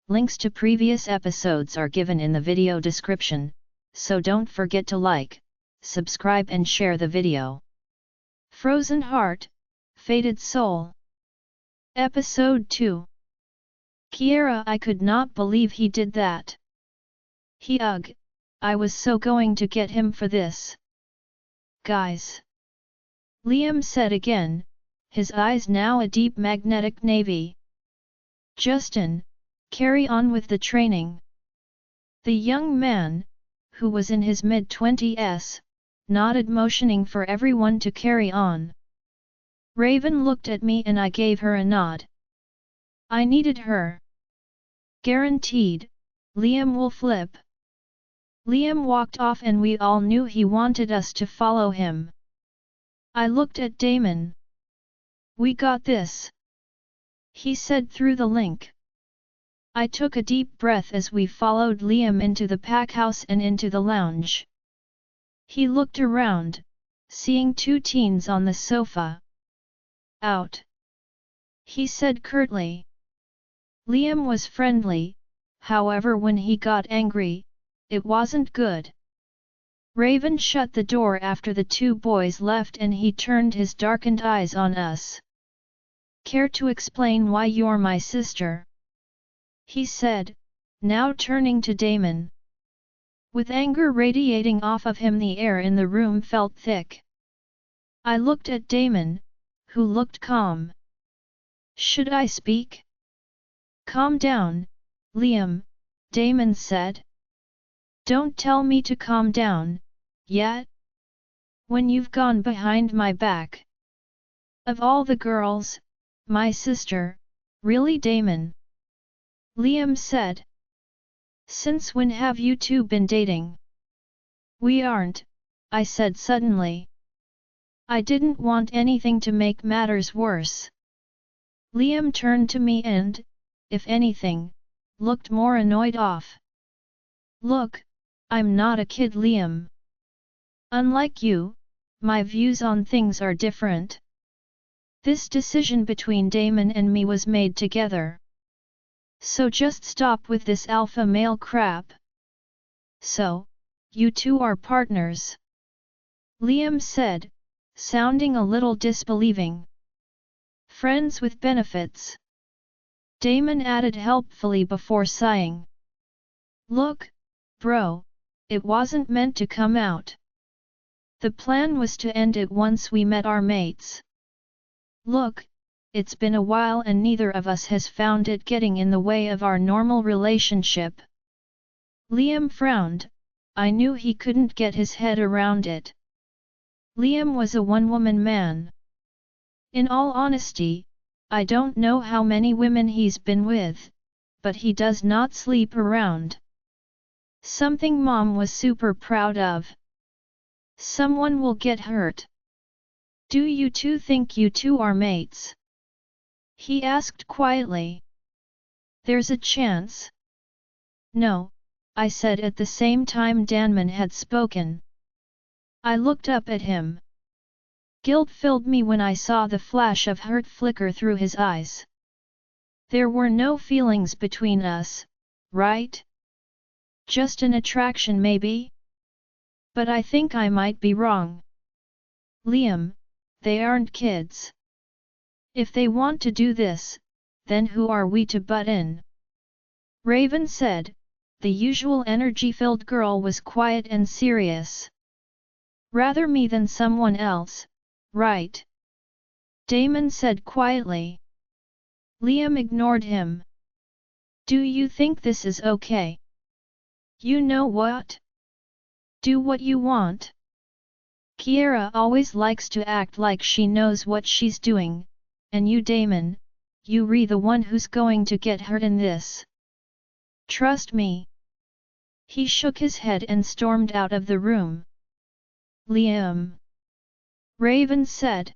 Links to previous episodes are given in the video description, so don't forget to like, subscribe and share the video. Frozen Heart, Fated Soul. Episode 2. Kiera, I could not believe he did that. I was so going to get him for this. Guys. Liam said again, his eyes now a deep magnetic navy. Justin, carry on with the training. The young man, who was in his mid-20s, nodded, motioning for everyone to carry on. Raven looked at me and I gave her a nod. I needed her. Guaranteed, Liam will flip. Liam walked off and we all knew he wanted us to follow him. I looked at Damon. We got this, he said through the link. I took a deep breath as we followed Liam into the pack house and into the lounge. He looked around, seeing two teens on the sofa. Out, he said curtly. Liam was friendly, however when he got angry, it wasn't good. Raven shut the door after the two boys left and he turned his darkened eyes on us. Care to explain why you're my sister? He said, now turning to Damon. With anger radiating off of him, the air in the room felt thick. I looked at Damon, who looked calm. Should I speak? Calm down, Liam, Damon said. Don't tell me to calm down, yet? When you've gone behind my back. Of all the girls, my sister, really Damon? Liam said. Since when have you two been dating? We aren't, I said suddenly. I didn't want anything to make matters worse. Liam turned to me and, if anything, looked more annoyed off. Look, I'm not a kid, Liam. Unlike you, my views on things are different. This decision between Damon and me was made together. So just stop with this alpha male crap. So, you two are partners? Liam said, sounding a little disbelieving. Friends with benefits, Damon added helpfully before sighing. Look, bro, it wasn't meant to come out. The plan was to end it once we met our mates. Look, it's been a while and neither of us has found it getting in the way of our normal relationship. Liam frowned. I knew he couldn't get his head around it. Liam was a one-woman man. In all honesty, I don't know how many women he's been with, but he does not sleep around. Something Mom was super proud of. Someone will get hurt. Do you two think you two are mates? He asked quietly. There's a chance. No, I said at the same time Damon had spoken. I looked up at him. Guilt filled me when I saw the flash of hurt flicker through his eyes. There were no feelings between us, right? Just an attraction maybe? But I think I might be wrong. Liam, they aren't kids. If they want to do this, then who are we to butt in? Raven said. The usual energy-filled girl was quiet and serious. Rather me than someone else, right? Damon said quietly. Liam ignored him. Do you think this is okay? You know what? Do what you want. Kiera always likes to act like she knows what she's doing, and you Damon, you're the one who's going to get hurt in this. Trust me. He shook his head and stormed out of the room. Liam, Raven said.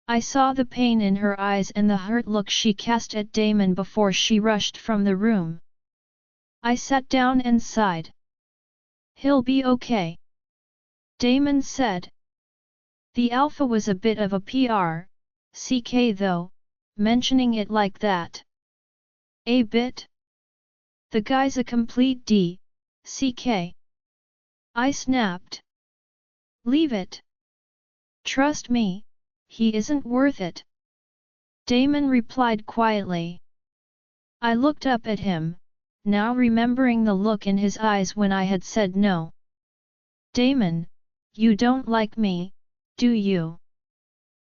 I saw the pain in her eyes and the hurt look she cast at Damon before she rushed from the room. I sat down and sighed. He'll be okay, Damon said. The alpha was a bit of a CK though, mentioning it like that. A bit? The guy's a complete D.C.K. I snapped. Leave it. Trust me, he isn't worth it. Damon replied quietly. I looked up at him, now remembering the look in his eyes when I had said no. Damon, you don't like me, do you?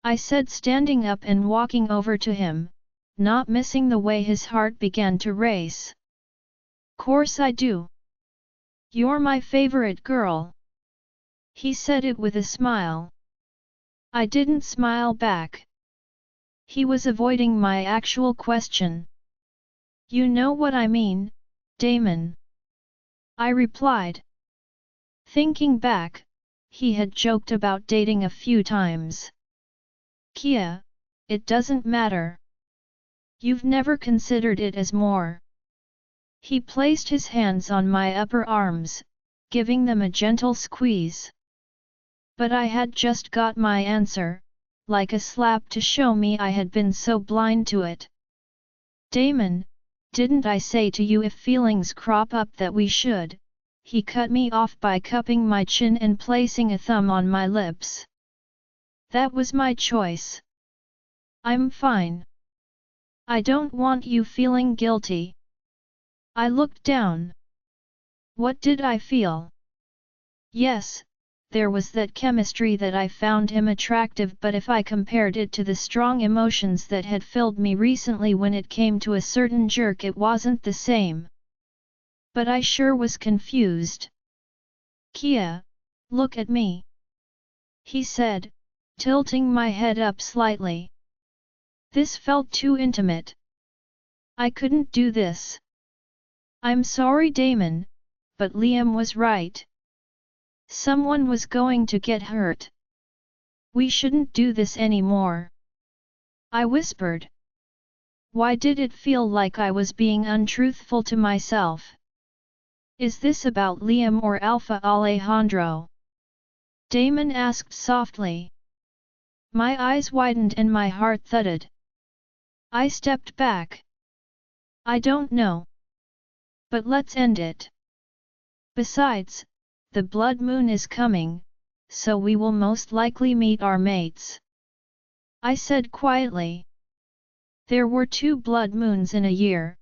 I said, standing up and walking over to him, not missing the way his heart began to race. Course I do. You're my favorite girl. He said it with a smile. I didn't smile back. He was avoiding my actual question. You know what I mean, Damon. I replied. Thinking back, he had joked about dating a few times. Kia, it doesn't matter. You've never considered it as more. He placed his hands on my upper arms, giving them a gentle squeeze. But I had just got my answer, like a slap to show me I had been so blind to it. Damon, didn't I say to you if feelings crop up that we should? He cut me off by cupping my chin and placing a thumb on my lips. That was my choice. I'm fine. I don't want you feeling guilty. I looked down. What did I feel? Yes, there was that chemistry that I found him attractive, but if I compared it to the strong emotions that had filled me recently when it came to a certain jerk, it wasn't the same. But I sure was confused. Kia, look at me. He said, tilting my head up slightly. This felt too intimate. I couldn't do this. I'm sorry, Damon, but Liam was right. Someone was going to get hurt. We shouldn't do this anymore. I whispered. Why did it feel like I was being untruthful to myself? Is this about Liam or Alpha Alejandro? Damon asked softly. My eyes widened and my heart thudded. I stepped back. I don't know. But let's end it. Besides, the blood moon is coming, so we will most likely meet our mates. I said quietly. There were 2 blood moons in a year,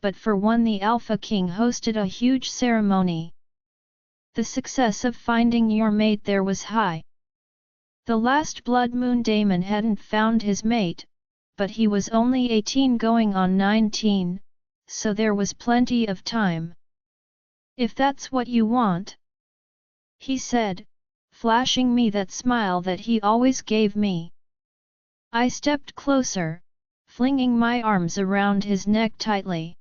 but for one the Alpha King hosted a huge ceremony. The success of finding your mate there was high. The last blood moon Damon hadn't found his mate, but he was only 18 going on 19, so there was plenty of time. If that's what you want, he said, flashing me that smile that he always gave me. I stepped closer, flinging my arms around his neck tightly.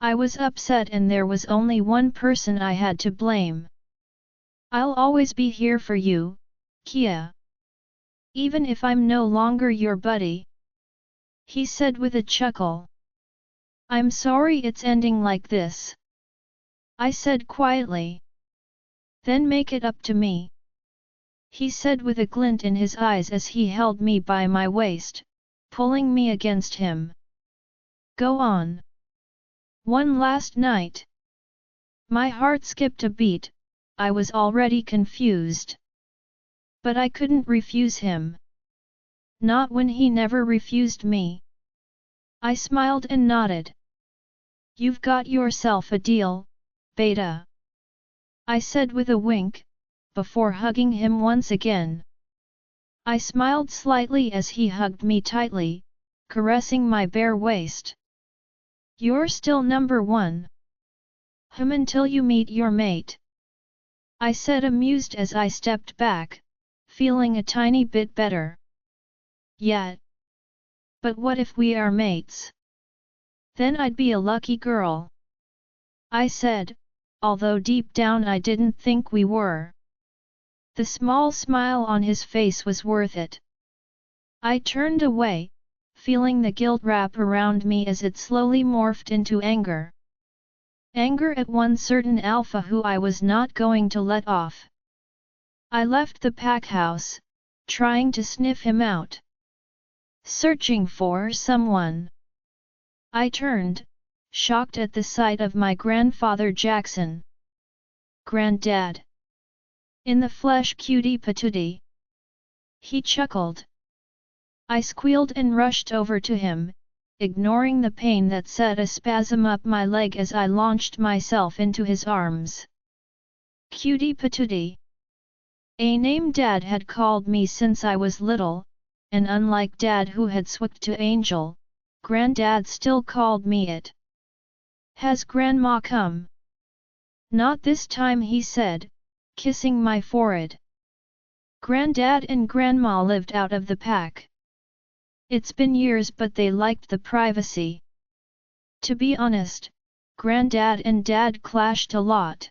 I was upset and there was only one person I had to blame. I'll always be here for you, Kia. Even if I'm no longer your buddy. He said with a chuckle. I'm sorry it's ending like this. I said quietly. Then make it up to me. He said with a glint in his eyes as he held me by my waist, pulling me against him. Go on. One last night. My heart skipped a beat, I was already confused. But I couldn't refuse him. Not when he never refused me. I smiled and nodded. You've got yourself a deal, Beta. I said with a wink, before hugging him once again. I smiled slightly as he hugged me tightly, caressing my bare waist. You're still number 1. Until you meet your mate. I said, amused as I stepped back, feeling a tiny bit better. Yeah. But what if we are mates? Then I'd be a lucky girl. I said, although deep down I didn't think we were. The small smile on his face was worth it. I turned away, feeling the guilt wrap around me as it slowly morphed into anger. Anger at one certain alpha who I was not going to let off. I left the pack house, trying to sniff him out. Searching for someone. I turned, shocked at the sight of my grandfather Jackson. "Granddad! In the flesh, cutie patootie!" he chuckled. I squealed and rushed over to him, ignoring the pain that set a spasm up my leg as I launched myself into his arms. Cutie patootie! A name Dad had called me since I was little, and unlike Dad who had switched to Angel, Granddad still called me it. "Has Grandma come?" "Not this time," he said, kissing my forehead. Granddad and Grandma lived out of the pack. It's been years, but they liked the privacy. To be honest, Granddad and Dad clashed a lot.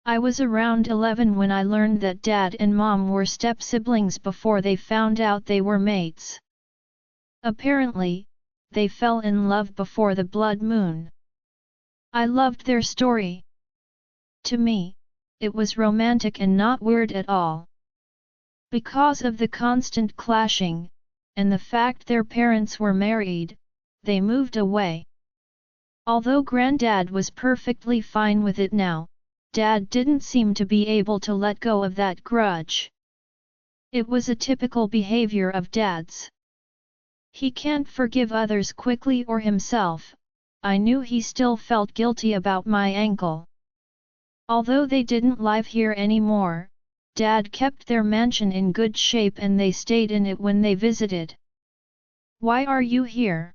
I was around 11 when I learned that Dad and Mom were step-siblings before they found out they were mates. Apparently, they fell in love before the blood moon. I loved their story. To me, it was romantic and not weird at all. Because of the constant clashing, and the fact their parents were married, they moved away. Although Granddad was perfectly fine with it now, Dad didn't seem to be able to let go of that grudge. It was a typical behavior of Dad's. He can't forgive others quickly or himself. I knew he still felt guilty about my ankle. Although they didn't live here anymore, Dad kept their mansion in good shape and they stayed in it when they visited. "Why are you here?"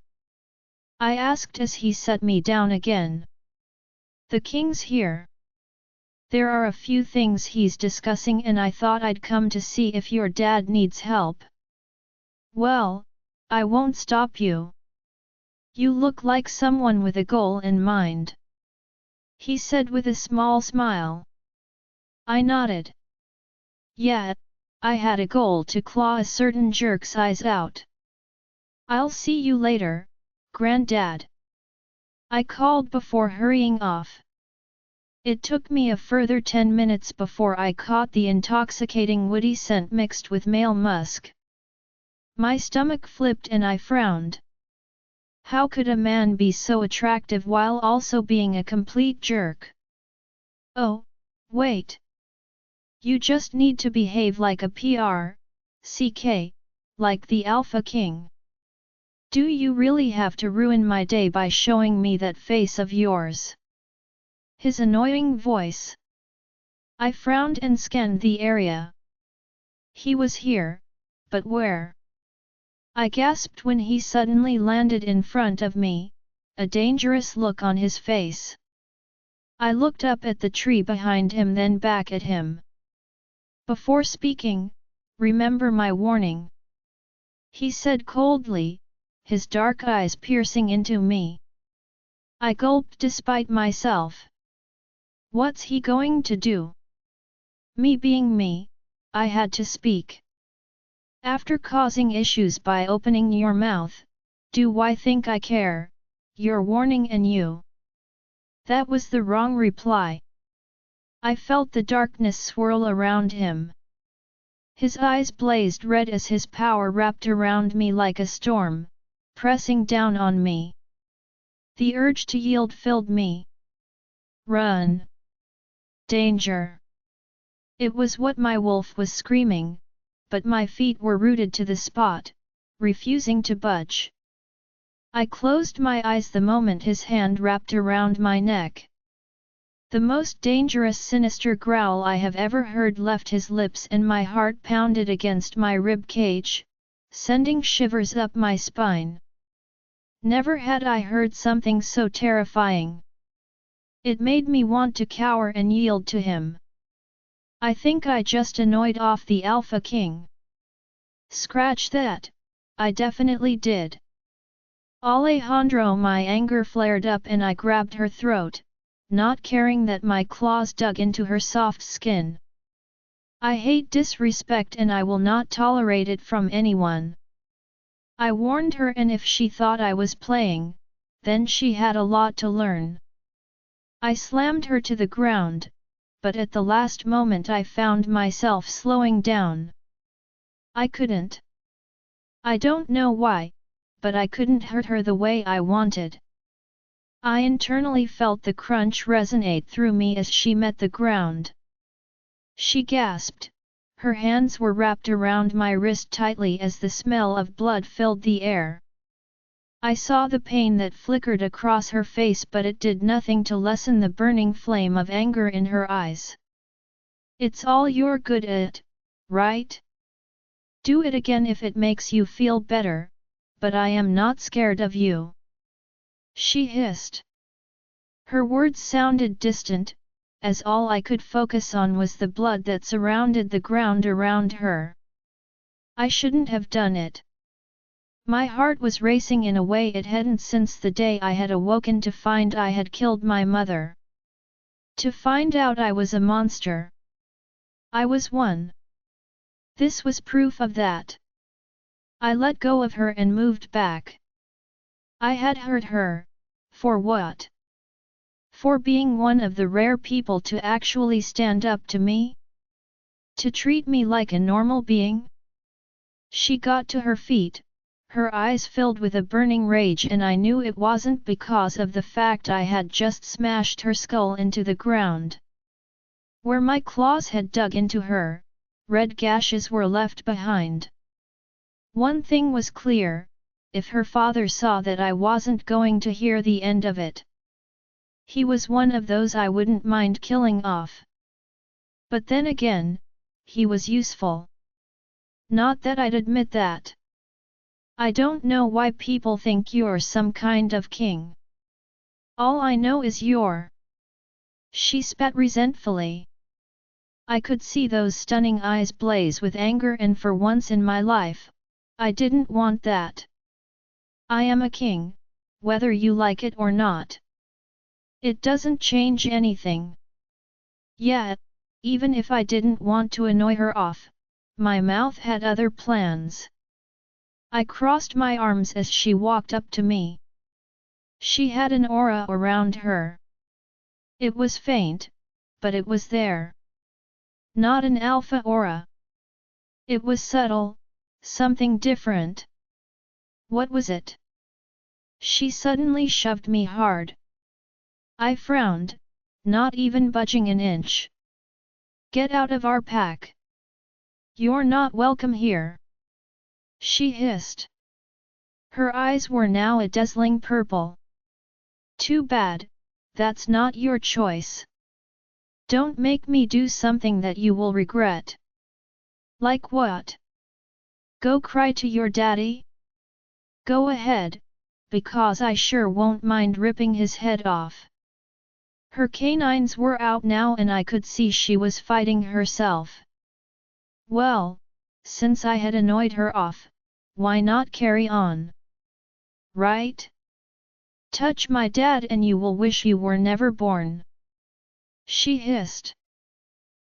I asked as he set me down again. "The king's here. There are a few things he's discussing and I thought I'd come to see if your dad needs help." "Well, I won't stop you. You look like someone with a goal in mind," he said with a small smile. I nodded. "Yeah, I had a goal to claw a certain jerk's eyes out." "I'll see you later, Granddad," I called before hurrying off. It took me a further 10 minutes before I caught the intoxicating woody scent mixed with male musk. My stomach flipped and I frowned. How could a man be so attractive while also being a complete jerk? "Oh, wait. You just need to behave like a PRCK, like the Alpha King. Do you really have to ruin my day by showing me that face of yours?" His annoying voice. I frowned and scanned the area. He was here, but where? I gasped when he suddenly landed in front of me, a dangerous look on his face. I looked up at the tree behind him, then back at him. "Before speaking, remember my warning," he said coldly, his dark eyes piercing into me. I gulped despite myself. What's he going to do? Me being me, I had to speak. "After causing issues by opening your mouth, do I think I care? Your warning and you." That was the wrong reply. I felt the darkness swirl around him. His eyes blazed red as his power wrapped around me like a storm, pressing down on me. The urge to yield filled me. "Run! Danger!" It was what my wolf was screaming, but my feet were rooted to the spot, refusing to budge. I closed my eyes the moment his hand wrapped around my neck. The most dangerous, sinister growl I have ever heard left his lips and my heart pounded against my rib cage, sending shivers up my spine. Never had I heard something so terrifying. It made me want to cower and yield to him. I think I just annoyed off the Alpha King. Scratch that, I definitely did. "Alejandro!" My anger flared up and I grabbed her throat, not caring that my claws dug into her soft skin. I hate disrespect and I will not tolerate it from anyone. I warned her, and if she thought I was playing, then she had a lot to learn. I slammed her to the ground, but at the last moment I found myself slowing down. I couldn't. I don't know why, but I couldn't hurt her the way I wanted. I internally felt the crunch resonate through me as she met the ground. She gasped. Her hands were wrapped around my wrist tightly as the smell of blood filled the air. I saw the pain that flickered across her face, but it did nothing to lessen the burning flame of anger in her eyes. It's all you're good at, right? Do it again if it makes you feel better, but I am not scared of you. She hissed. Her words sounded distant, as all I could focus on was the blood that surrounded the ground around her. I shouldn't have done it. My heart was racing in a way it hadn't since the day I had awoken to find I had killed my mother. To find out I was a monster. I was one. This was proof of that. I let go of her and moved back. I had hurt her. For what? For being one of the rare people to actually stand up to me? To treat me like a normal being? She got to her feet, her eyes filled with a burning rage, and I knew it wasn't because of the fact I had just smashed her skull into the ground. Where my claws had dug into her, red gashes were left behind. One thing was clear: if her father saw that I wasn't going to hear the end of it. He was one of those I wouldn't mind killing off. But then again, he was useful. Not that I'd admit that. I don't know why people think you're some kind of king. All I know is you're. She spat resentfully. I could see those stunning eyes blaze with anger, and for once in my life, I didn't want that. I am a king, whether you like it or not. It doesn't change anything. Yet, even if I didn't want to annoy her off, my mouth had other plans. I crossed my arms as she walked up to me. She had an aura around her. It was faint, but it was there. Not an alpha aura. It was subtle, something different. What was it? She suddenly shoved me hard. I frowned, not even budging an inch. Get out of our pack. You're not welcome here. She hissed. Her eyes were now a dazzling purple. Too bad, that's not your choice. Don't make me do something that you will regret. Like what? Go cry to your daddy? Go ahead, because I sure won't mind ripping his head off. Her canines were out now and I could see she was fighting herself. Well, since I had annoyed her off, why not carry on? Right? Touch my dad and you will wish you were never born. She hissed.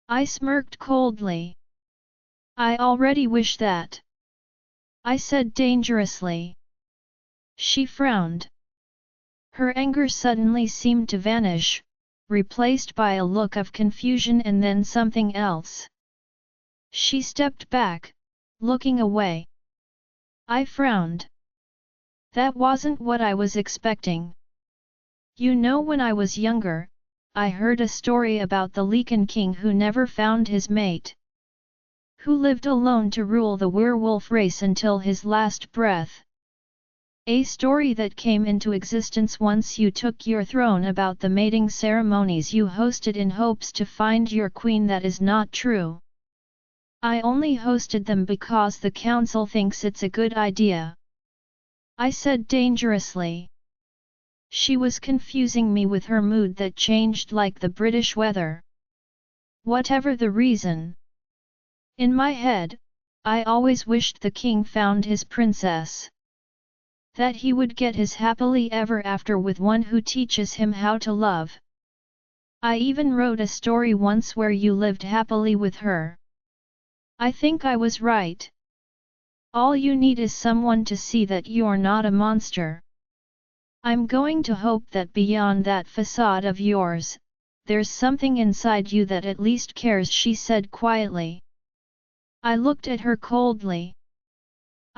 I smirked coldly. I already wish that. I said dangerously. She frowned. Her anger suddenly seemed to vanish, replaced by a look of confusion and then something else. She stepped back, looking away. I frowned. That wasn't what I was expecting. You know, when I was younger, I heard a story about the Lycan king who never found his mate. Who lived alone to rule the werewolf race until his last breath. A story that came into existence once you took your throne, about the mating ceremonies you hosted in hopes to find your queen. That is not true. I only hosted them because the council thinks it's a good idea. I said dangerously. She was confusing me with her mood that changed like the British weather. Whatever the reason. In my head, I always wished the king found his princess. That he would get his happily ever after with one who teaches him how to love. I even wrote a story once where you lived happily with her. I think I was right. All you need is someone to see that you're not a monster. I'm going to hope that beyond that facade of yours, there's something inside you that at least cares, she said quietly. I looked at her coldly.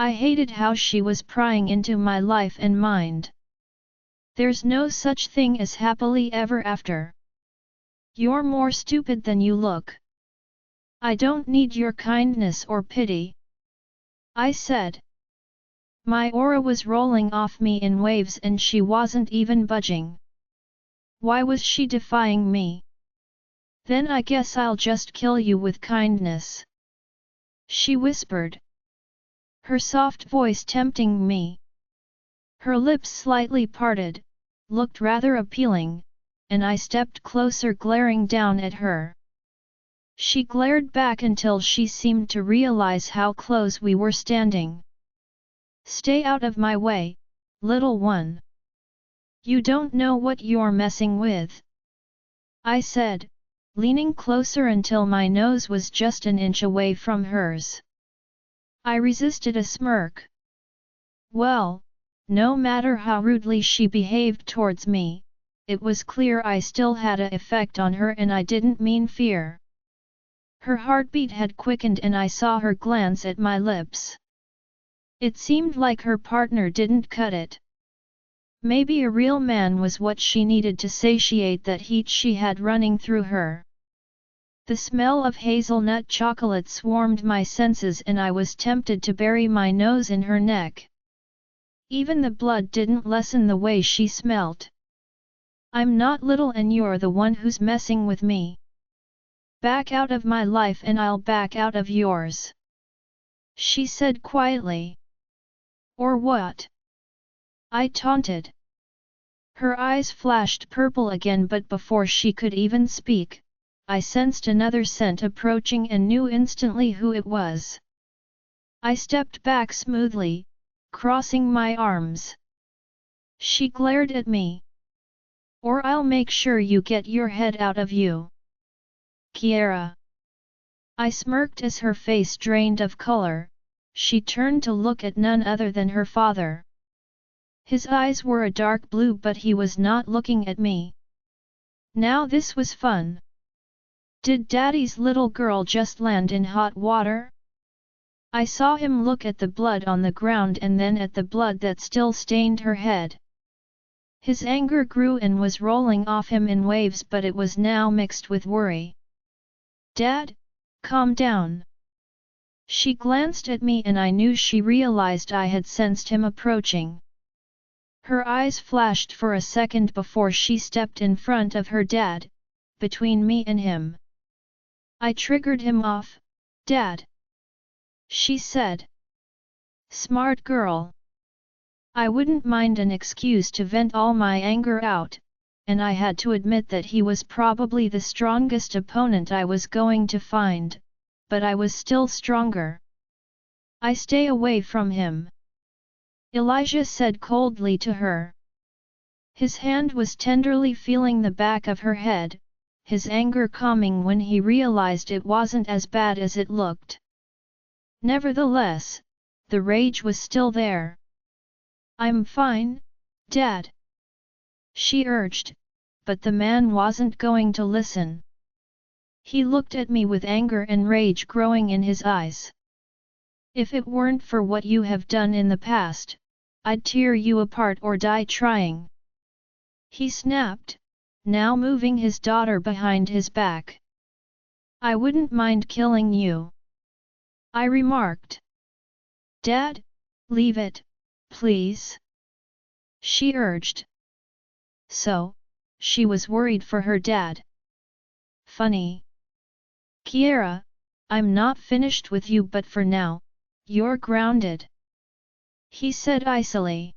I hated how she was prying into my life and mind. There's no such thing as happily ever after. You're more stupid than you look. I don't need your kindness or pity, I said. My aura was rolling off me in waves and she wasn't even budging. Why was she defying me? Then I guess I'll just kill you with kindness, she whispered, her soft voice tempting me. Her lips slightly parted, looked rather appealing, and I stepped closer, glaring down at her. She glared back until she seemed to realize how close we were standing. Stay out of my way, little one. You don't know what you're messing with, I said, leaning closer until my nose was just an inch away from hers. I resisted a smirk. Well, no matter how rudely she behaved towards me, it was clear I still had an effect on her, and I didn't mean fear. Her heartbeat had quickened and I saw her glance at my lips. It seemed like her partner didn't cut it. Maybe a real man was what she needed to satiate that heat she had running through her. The smell of hazelnut chocolate swarmed my senses and I was tempted to bury my nose in her neck. Even the blood didn't lessen the way she smelt. I'm not little and you're the one who's messing with me. Back out of my life and I'll back out of yours, she said quietly. Or what? I taunted. Her eyes flashed purple again, but before she could even speak, I sensed another scent approaching and knew instantly who it was. I stepped back smoothly, crossing my arms. She glared at me. Or I'll make sure you get your head out of you, Kiera. I smirked as her face drained of color. She turned to look at none other than her father. His eyes were a dark blue, but he was not looking at me. Now this was fun. Did Daddy's little girl just land in hot water? I saw him look at the blood on the ground and then at the blood that still stained her head. His anger grew and was rolling off him in waves, but it was now mixed with worry. Dad, calm down. She glanced at me and I knew she realized I had sensed him approaching. Her eyes flashed for a second before she stepped in front of her dad, between me and him. I triggered him off, Dad, she said. Smart girl. I wouldn't mind an excuse to vent all my anger out, and I had to admit that he was probably the strongest opponent I was going to find, but I was still stronger. I stay away from him, Elijah said coldly to her. His hand was tenderly feeling the back of her head, his anger calming when he realized it wasn't as bad as it looked. Nevertheless, the rage was still there. I'm fine, Dad, she urged, but the man wasn't going to listen. He looked at me with anger and rage growing in his eyes. If it weren't for what you have done in the past, I'd tear you apart or die trying, he snapped, now moving his daughter behind his back. I wouldn't mind killing you, I remarked. Dad, leave it, please, she urged. So, she was worried for her dad. Funny. Kiera, I'm not finished with you, but for now, you're grounded, he said icily.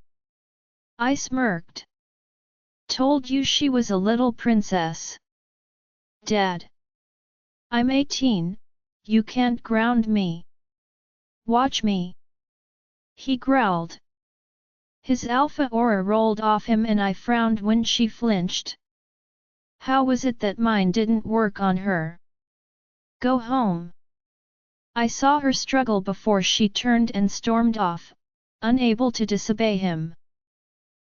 I smirked. Told you she was a little princess. Dad. I'm 18, you can't ground me. Watch me, he growled. His alpha aura rolled off him and I frowned when she flinched. How was it that mine didn't work on her? Go home. I saw her struggle before she turned and stormed off, unable to disobey him.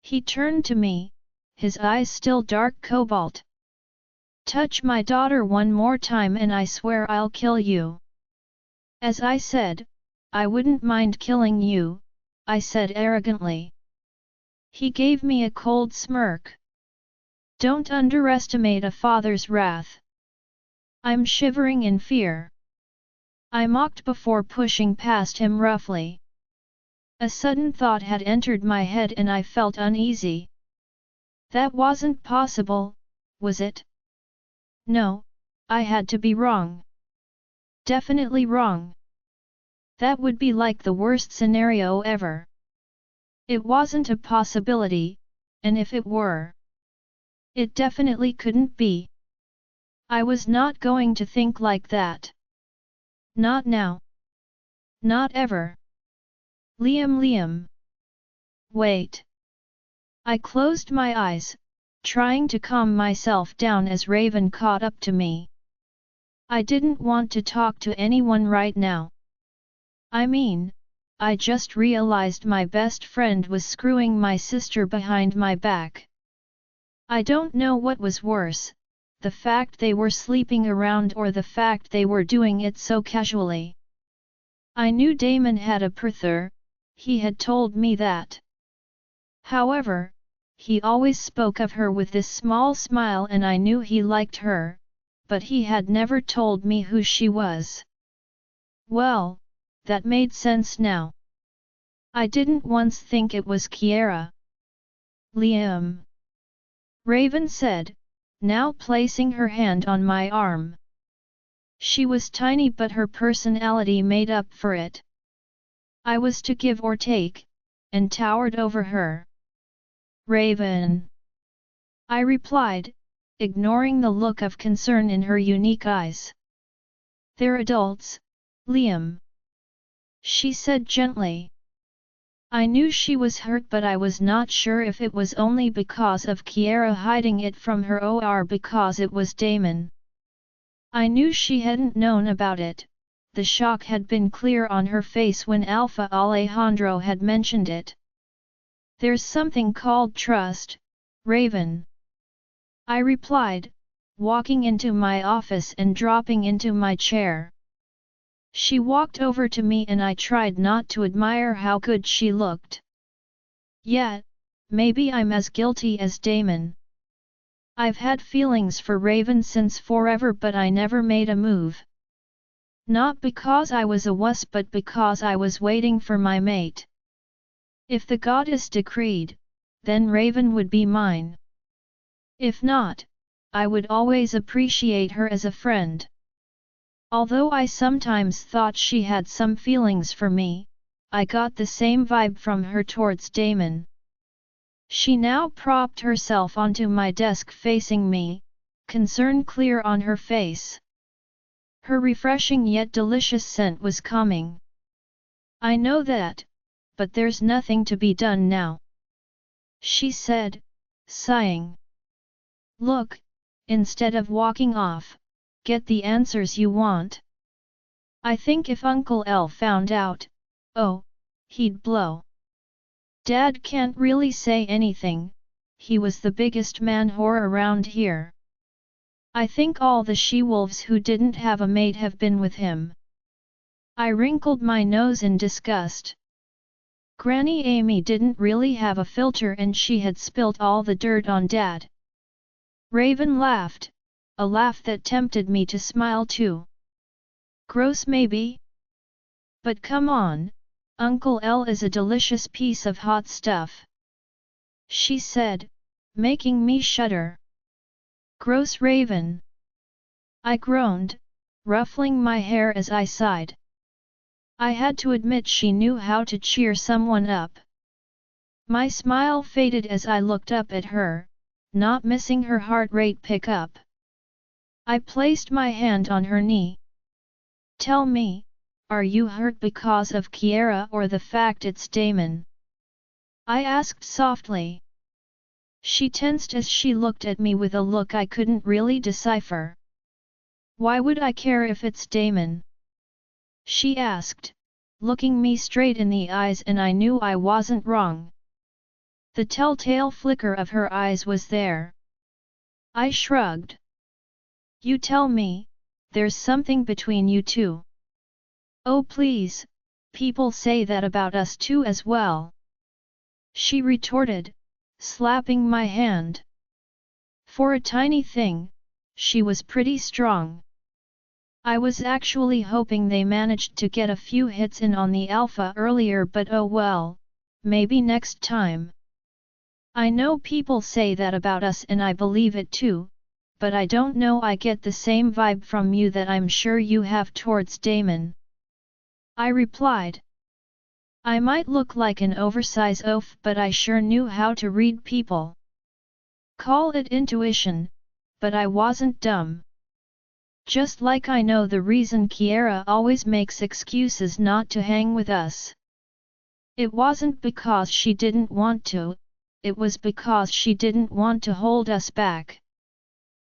He turned to me, his eyes still dark cobalt. Touch my daughter one more time and I swear I'll kill you. As I said, I wouldn't mind killing you, I said arrogantly. He gave me a cold smirk. Don't underestimate a father's wrath. I'm shivering in fear. I mocked before pushing past him roughly. A sudden thought had entered my head and I felt uneasy. That wasn't possible, was it? No, I had to be wrong. Definitely wrong. That would be like the worst scenario ever. It wasn't a possibility, and if it were, it definitely couldn't be. I was not going to think like that. Not now. Not ever. Liam. Wait. I closed my eyes, trying to calm myself down as Raven caught up to me. I didn't want to talk to anyone right now. I mean, I just realized my best friend was screwing my sister behind my back. I don't know what was worse, the fact they were sleeping around or the fact they were doing it so casually. I knew Damon had a partner, he had told me that. However, he always spoke of her with this small smile and I knew he liked her, but he had never told me who she was. Well, that made sense now. I didn't once think it was Kiera. Liam. Raven said, now placing her hand on my arm. She was tiny but her personality made up for it. I was to give or take, and towered over her. Raven. I replied, ignoring the look of concern in her unique eyes. They're adults, Liam. She said gently. I knew she was hurt but I was not sure if it was only because of Kiera hiding it from her or because it was Damon. I knew she hadn't known about it, the shock had been clear on her face when Alpha Alejandro had mentioned it. There's something called trust, Raven. I replied, walking into my office and dropping into my chair. She walked over to me and I tried not to admire how good she looked. Yet, maybe I'm as guilty as Damon. I've had feelings for Raven since forever but I never made a move. Not because I was a wuss but because I was waiting for my mate. If the goddess decreed, then Raven would be mine. If not, I would always appreciate her as a friend. Although I sometimes thought she had some feelings for me, I got the same vibe from her towards Damon. She now propped herself onto my desk facing me, concern clear on her face. Her refreshing yet delicious scent was calming. I know that, but there's nothing to be done now. She said, sighing. Look, instead of walking off, get the answers you want. I think if Uncle L found out, oh, he'd blow. Dad can't really say anything, he was the biggest man whore around here. I think all the she-wolves who didn't have a mate have been with him. I wrinkled my nose in disgust. Granny Amy didn't really have a filter and she had spilt all the dirt on Dad. Raven laughed, a laugh that tempted me to smile too. Gross maybe? But come on, Uncle L is a delicious piece of hot stuff. She said, making me shudder. Gross Raven. I groaned, ruffling my hair as I sighed. I had to admit she knew how to cheer someone up. My smile faded as I looked up at her, not missing her heart rate pick up. I placed my hand on her knee. Tell me, are you hurt because of Kiera or the fact it's Damon? I asked softly. She tensed as she looked at me with a look I couldn't really decipher. Why would I care if it's Damon? She asked, looking me straight in the eyes and I knew I wasn't wrong. The telltale flicker of her eyes was there. I shrugged. You tell me, there's something between you two. Oh please, people say that about us too as well. She retorted, slapping my hand. For a tiny thing, she was pretty strong. I was actually hoping they managed to get a few hits in on the alpha earlier, but oh well, maybe next time. I know people say that about us and I believe it too, but I don't know, I get the same vibe from you that I'm sure you have towards Damon. I replied. I might look like an oversized oaf, but I sure knew how to read people. Call it intuition, but I wasn't dumb. Just like I know the reason Kiera always makes excuses not to hang with us. It wasn't because she didn't want to, it was because she didn't want to hold us back.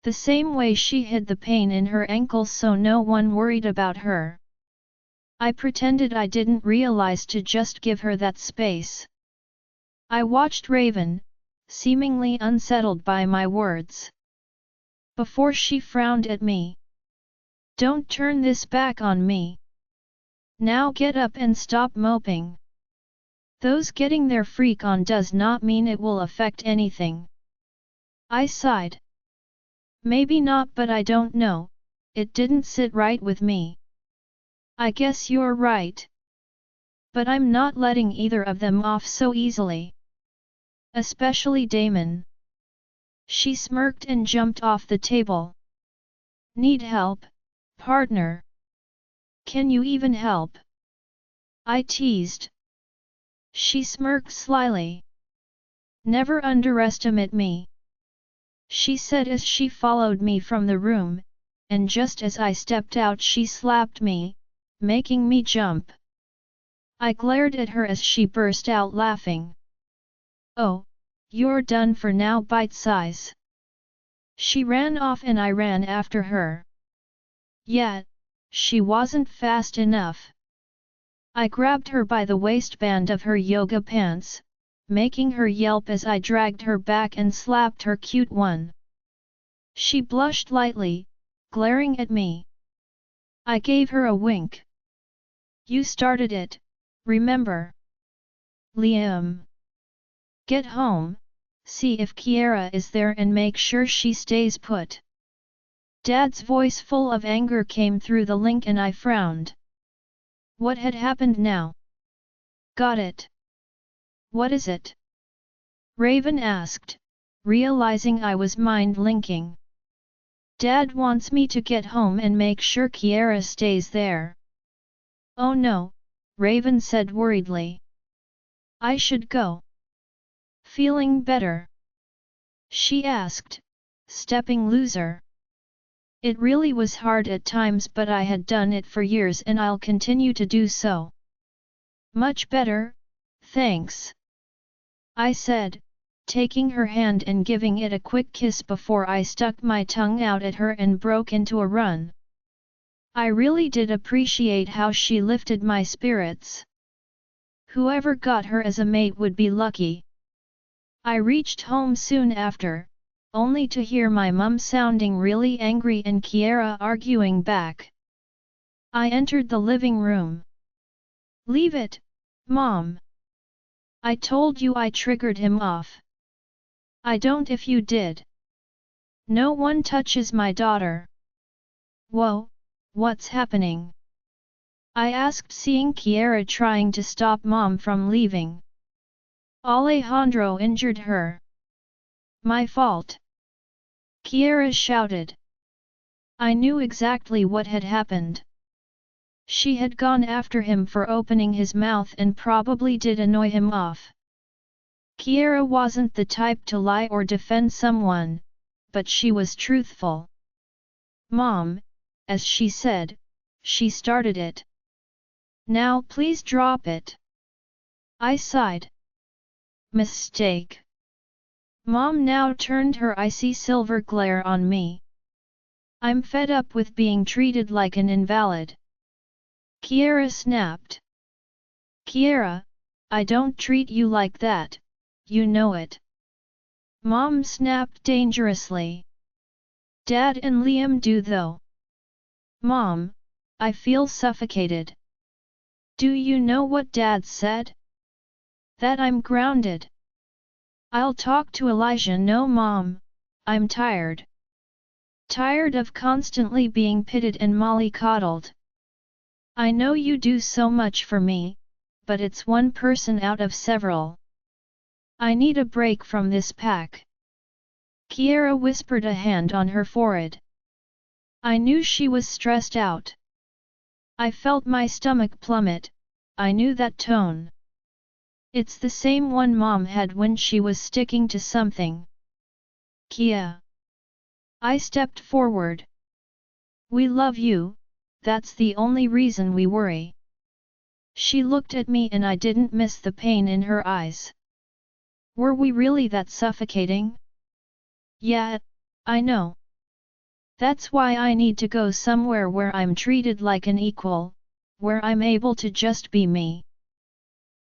The same way she hid the pain in her ankles so no one worried about her. I pretended I didn't realize to just give her that space. I watched Raven, seemingly unsettled by my words. Before she frowned at me. Don't turn this back on me. Now get up and stop moping. Those getting their freak on does not mean it will affect anything. I sighed. Maybe not, but I don't know, it didn't sit right with me. I guess you're right. But I'm not letting either of them off so easily. Especially Damon. She smirked and jumped off the table. Need help, partner? Can you even help? I teased. She smirked slyly. Never underestimate me, she said as she followed me from the room, and just as I stepped out she slapped me, making me jump. I glared at her as she burst out laughing. Oh, you're done for now, bite size. She ran off and I ran after her. Yet, she wasn't fast enough. I grabbed her by the waistband of her yoga pants, making her yelp as I dragged her back and slapped her cute one. She blushed lightly, glaring at me. I gave her a wink. You started it, remember? Liam. Get home, see if Kiera is there and make sure she stays put. Dad's voice full of anger came through the link and I frowned. What had happened now? Got it. What is it? Raven asked, realizing I was mind-linking. Dad wants me to get home and make sure Kiera stays there. Oh no, Raven said worriedly. I should go. Feeling better? She asked, stepping looser. It really was hard at times, but I had done it for years and I'll continue to do so. Much better, thanks. I said, taking her hand and giving it a quick kiss before I stuck my tongue out at her and broke into a run. I really did appreciate how she lifted my spirits. Whoever got her as a mate would be lucky. I reached home soon after, only to hear my mum sounding really angry and Kiera arguing back. I entered the living room. Leave it, Mom. I told you I triggered him off. I don't if you did. No one touches my daughter. Whoa, what's happening? I asked, seeing Kiera trying to stop Mom from leaving. Alejandro injured her. My fault. Kiera shouted. I knew exactly what had happened. She had gone after him for opening his mouth and probably did annoy him off. Kiera wasn't the type to lie or defend someone, but she was truthful. Mom, as she said, she started it. Now please drop it. I sighed. Mistake. Mom now turned her icy silver glare on me. I'm fed up with being treated like an invalid. Kiera snapped. Kiera, I don't treat you like that, you know it. Mom snapped dangerously. Dad and Liam do though. Mom, I feel suffocated. Do you know what Dad said? That I'm grounded. I'll talk to Elijah. No mom, I'm tired. Tired of constantly being pitted and mollycoddled. I know you do so much for me, but it's one person out of several. I need a break from this pack. Kiera whispered, a hand on her forehead. I knew she was stressed out. I felt my stomach plummet. I knew that tone. It's the same one Mom had when she was sticking to something. Kia. I stepped forward. We love you, that's the only reason we worry. She looked at me and I didn't miss the pain in her eyes. Were we really that suffocating? Yeah, I know. That's why I need to go somewhere where I'm treated like an equal, where I'm able to just be me.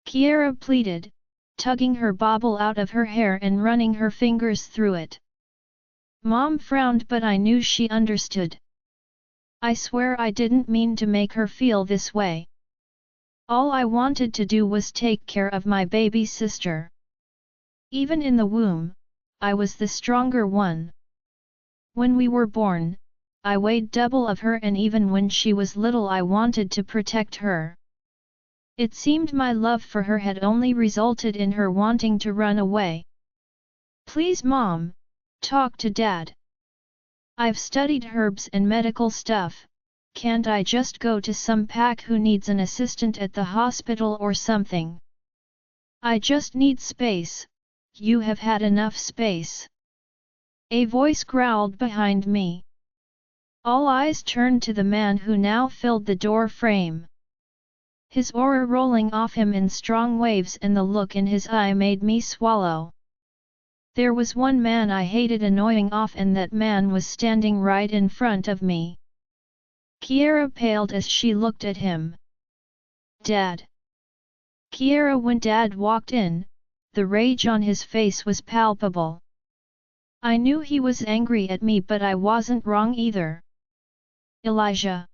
Kiera pleaded, tugging her bauble out of her hair and running her fingers through it. Mom frowned, but I knew she understood. I swear I didn't mean to make her feel this way. All I wanted to do was take care of my baby sister. Even in the womb, I was the stronger one. When we were born, I weighed double of her, and even when she was little I wanted to protect her. It seemed my love for her had only resulted in her wanting to run away. Please Mom, talk to Dad. I've studied herbs and medical stuff, can't I just go to some pack who needs an assistant at the hospital or something? I just need space, you have had enough space. A voice growled behind me. All eyes turned to the man who now filled the door frame. His aura rolling off him in strong waves, and the look in his eye made me swallow. There was one man I hated annoying off, and that man was standing right in front of me. Kiera paled as she looked at him. Dad. Kiera. When Dad walked in, the rage on his face was palpable. I knew he was angry at me, but I wasn't wrong either. Elijah.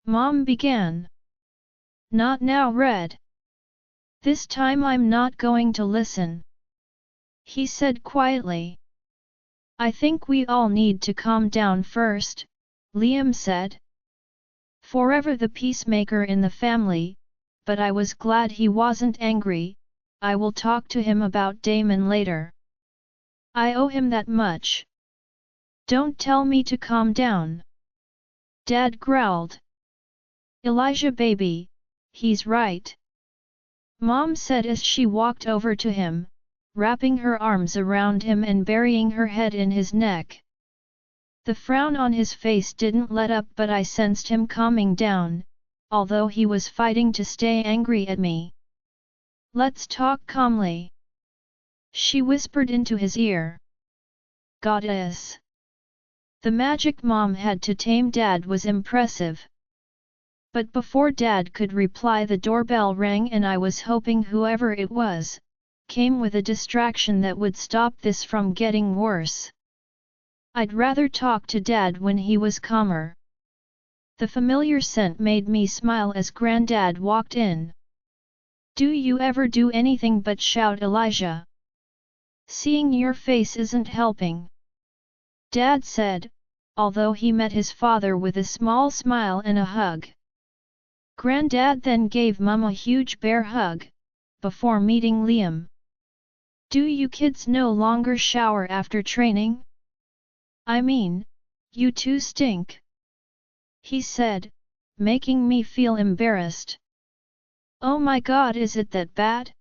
Mom began. Not now, Red. This time I'm not going to listen. He said quietly. I think we all need to calm down first, Liam said. Forever the peacemaker in the family, but I was glad he wasn't angry. I will talk to him about Damon later. I owe him that much. Don't tell me to calm down. Dad growled. Elijah baby, he's right. Mom said as she walked over to him, wrapping her arms around him and burying her head in his neck. The frown on his face didn't let up, but I sensed him calming down, although he was fighting to stay angry at me. Let's talk calmly. She whispered into his ear. Goddess. The magic Mom had to tame Dad was impressive. But before Dad could reply, the doorbell rang, and I was hoping whoever it was came with a distraction that would stop this from getting worse. I'd rather talk to Dad when he was calmer. The familiar scent made me smile as Granddad walked in. Do you ever do anything but shout, Elijah? Seeing your face isn't helping. Dad said, although he met his father with a small smile and a hug. Granddad then gave Mum a huge bear hug, before meeting Liam. Do you kids no longer shower after training? I mean, you two stink. He said, making me feel embarrassed. Oh my God, is it that bad?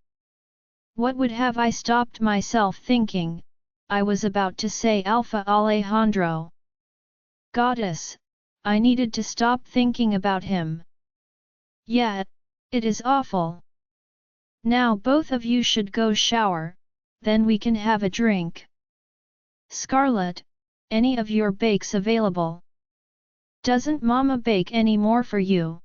What would have I stopped myself thinking? I was about to say Alpha Alejandro. Goddess, I needed to stop thinking about him. Yeah, it is awful. Now both of you should go shower, then we can have a drink. Scarlet, any of your bakes available? Doesn't Mama bake any more for you?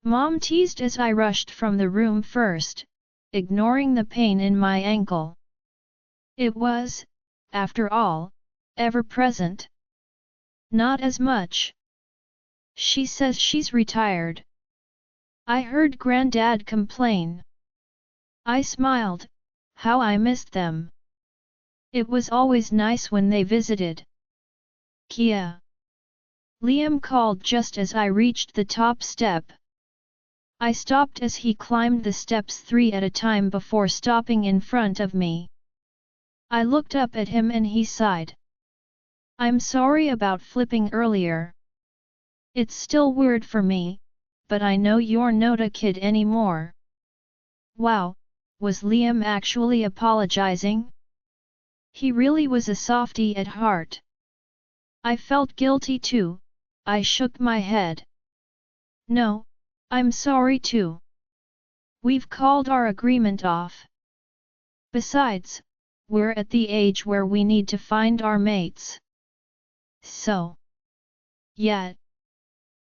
Mom teased as I rushed from the room first, ignoring the pain in my ankle. It was, after all, ever present. Not as much. She says she's retired. I heard Granddad complain. I smiled, how I missed them. It was always nice when they visited. Kia. Liam called just as I reached the top step. I stopped as he climbed the steps 3 at a time before stopping in front of me. I looked up at him and he sighed. I'm sorry about flipping earlier. It's still weird for me, but I know you're not a kid anymore. Wow, was Liam actually apologizing? He really was a softie at heart. I felt guilty too. I shook my head. No, I'm sorry too. We've called our agreement off. Besides, we're at the age where we need to find our mates. So. Yeah.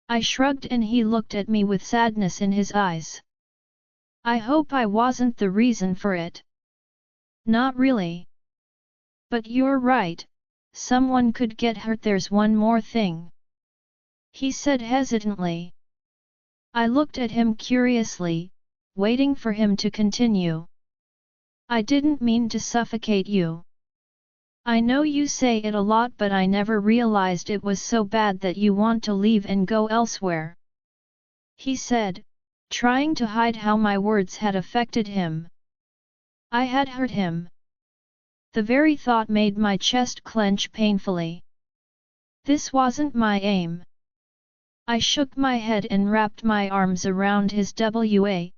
I shrugged and he looked at me with sadness in his eyes. I hope I wasn't the reason for it. Not really. But you're right, someone could get hurt. There's one more thing. He said hesitantly. I looked at him curiously, waiting for him to continue. I didn't mean to suffocate you. I know you say it a lot, but I never realized it was so bad that you want to leave and go elsewhere. He said, trying to hide how my words had affected him. I had hurt him. The very thought made my chest clench painfully. This wasn't my aim. I shook my head and wrapped my arms around his waist.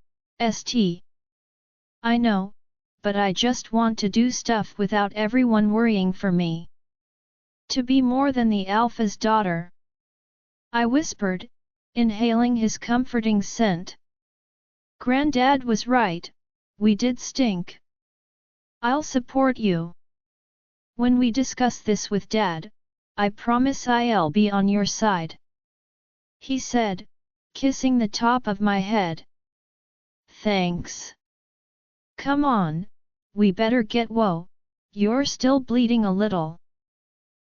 I know, but I just want to do stuff without everyone worrying for me. To be more than the alpha's daughter. I whispered, inhaling his comforting scent. Granddad was right, we did stink. I'll support you. When we discuss this with Dad, I promise I'll be on your side. He said, kissing the top of my head. Thanks. Come on, we better get. Whoa, you're still bleeding a little.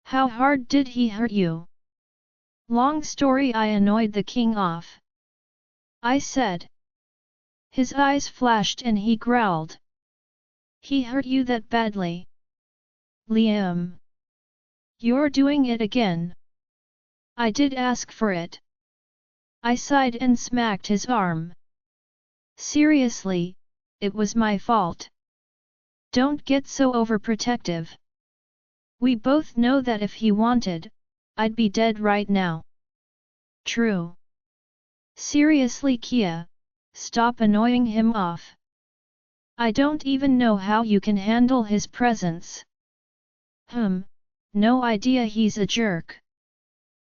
How hard did he hurt you? Long story. I annoyed the king off. I said. His eyes flashed and he growled. He hurt you that badly? Liam. You're doing it again. I did ask for it. I sighed and smacked his arm. Seriously, it was my fault. Don't get so overprotective. We both know that if he wanted, I'd be dead right now. True. Seriously, Kia, stop annoying him off. I don't even know how you can handle his presence. No idea he's a jerk.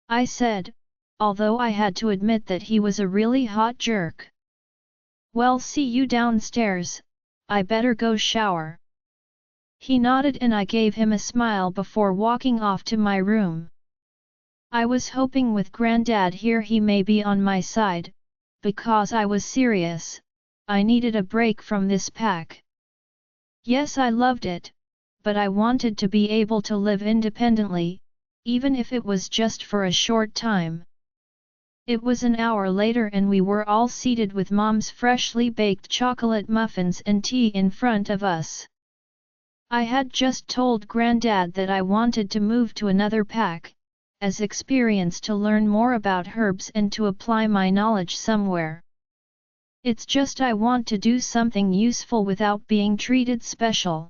I said, although I had to admit that he was a really hot jerk. Well, see you downstairs, I better go shower. He nodded and I gave him a smile before walking off to my room. I was hoping with Granddad here he may be on my side, because I was serious, I needed a break from this pack. Yes, I loved it, but I wanted to be able to live independently, even if it was just for a short time. It was an hour later and we were all seated with Mom's freshly baked chocolate muffins and tea in front of us. I had just told Granddad that I wanted to move to another pack, as experience to learn more about herbs and to apply my knowledge somewhere. It's just I want to do something useful without being treated special.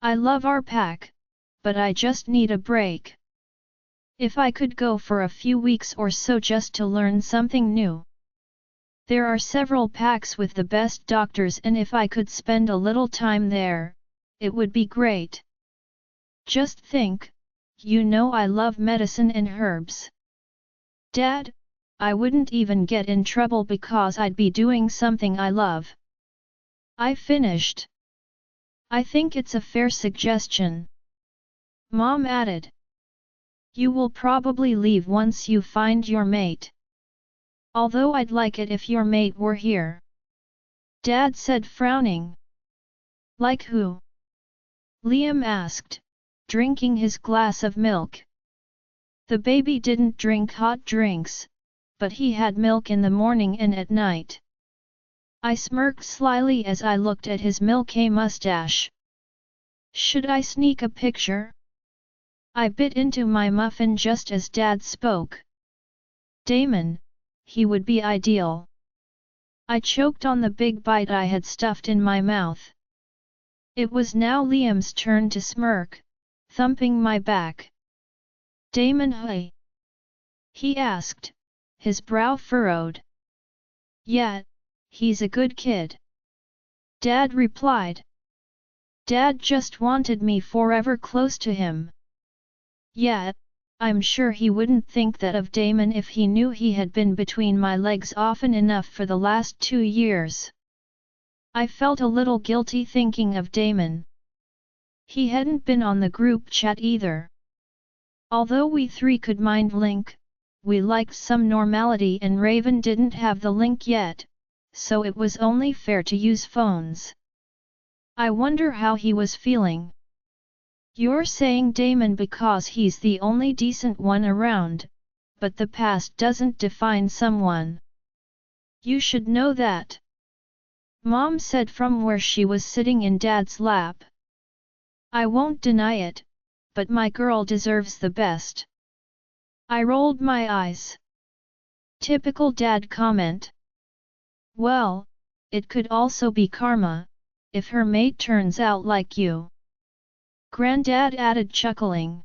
I love our pack, but I just need a break. If I could go for a few weeks or so just to learn something new. There are several packs with the best doctors and if I could spend a little time there, it would be great. Just think, you know I love medicine and herbs. Dad, I wouldn't even get in trouble because I'd be doing something I love. I finished. I think it's a fair suggestion. Mom added. You will probably leave once you find your mate. Although I'd like it if your mate were here. Dad said, frowning. Like who? Liam asked, drinking his glass of milk. The baby didn't drink hot drinks, but he had milk in the morning and at night. I smirked slyly as I looked at his milky mustache. Should I sneak a picture? I bit into my muffin just as Dad spoke. Damon, he would be ideal. I choked on the big bite I had stuffed in my mouth. It was now Liam's turn to smirk, thumping my back. Damon hey? He asked, his brow furrowed. Yeah, he's a good kid. Dad replied. Dad just wanted me forever close to him. Yeah, I'm sure he wouldn't think that of Damon if he knew he had been between my legs often enough for the last 2 years. I felt a little guilty thinking of Damon. He hadn't been on the group chat either. Although we 3 could mind link, we liked some normality and Raven didn't have the link yet, so it was only fair to use phones. I wonder how he was feeling. You're saying Damon because he's the only decent one around, but the past doesn't define someone. You should know that. Mom said from where she was sitting in Dad's lap. I won't deny it, but my girl deserves the best. I rolled my eyes. Typical Dad comment. Well, it could also be karma, if her mate turns out like you. Granddad added chuckling.